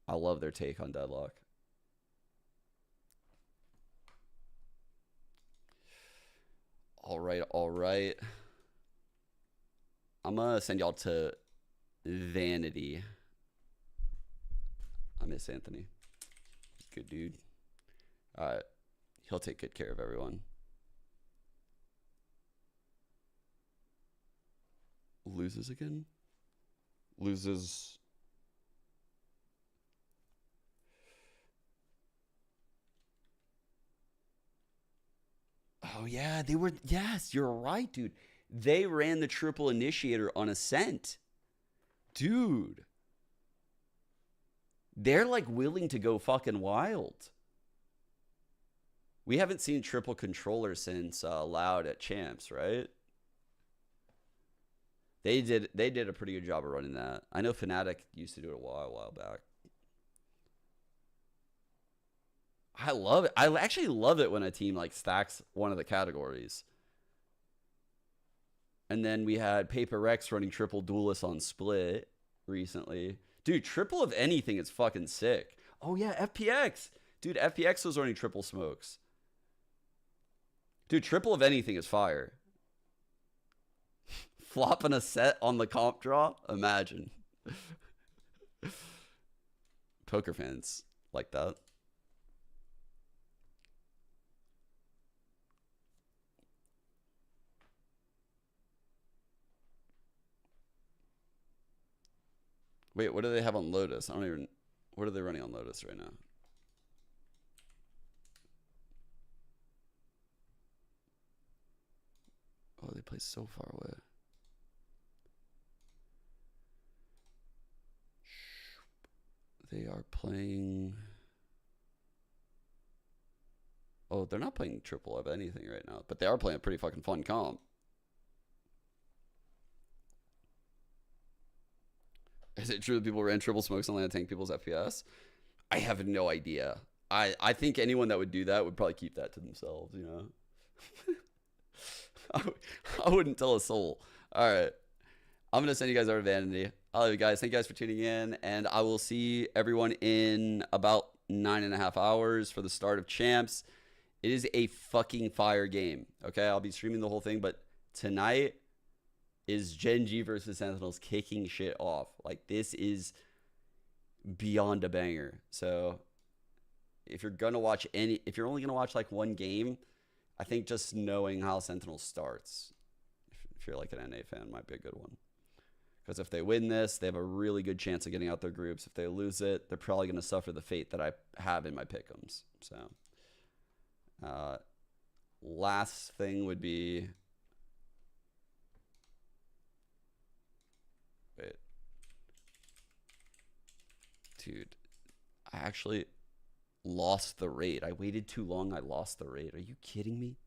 I love their take on Deadlock. All right, all right. I'm gonna send y'all to Vanity. I miss Anthony. Good dude. He'll take good care of everyone. Loses again? Loses. Oh yeah, they were. Yes, you're right, dude. They ran the triple initiator on Ascent. Dude. They're like willing to go fucking wild. We haven't seen triple controller since Loud at Champs, right? They did a pretty good job of running that. I know Fnatic used to do it a while back. I love it. I actually love it when a team like stacks one of the categories. And then we had Paper Rex running triple duelist on Split recently. Dude, triple of anything is fucking sick. Oh yeah, FPX. Dude, FPX was running triple smokes. Dude, triple of anything is fire. Flopping a set on the comp draw? Imagine. Poker fans like that. Wait, what do they have on Lotus? I don't even... What are they running on Lotus right now? Oh, they play so far away. They are playing... Oh, they're not playing triple of anything right now, but they are playing a pretty fucking fun comp. Is it true that people ran triple smokes only to tank people's FPS? I have no idea. I think anyone that would do that would probably keep that to themselves, you know? I wouldn't tell a soul. All right. I'm going to send you guys over to Vanity. I love you guys. Thank you guys for tuning in. And I will see everyone in about 9.5 hours for the start of Champs. It is a fucking fire game. Okay? I'll be streaming the whole thing. But tonight is Gen G versus Sentinels kicking shit off. Like, this is beyond a banger. So if you're going to watch if you're only going to watch like one game, I think just knowing how Sentinels starts, if you're like an NA fan, might be a good one. Because if they win this, they have a really good chance of getting out their groups. If they lose it, they're probably going to suffer the fate that I have in my pick'ems. So, last thing would be... Wait. Dude, I actually lost the raid. I waited too long. I lost the raid. Are you kidding me?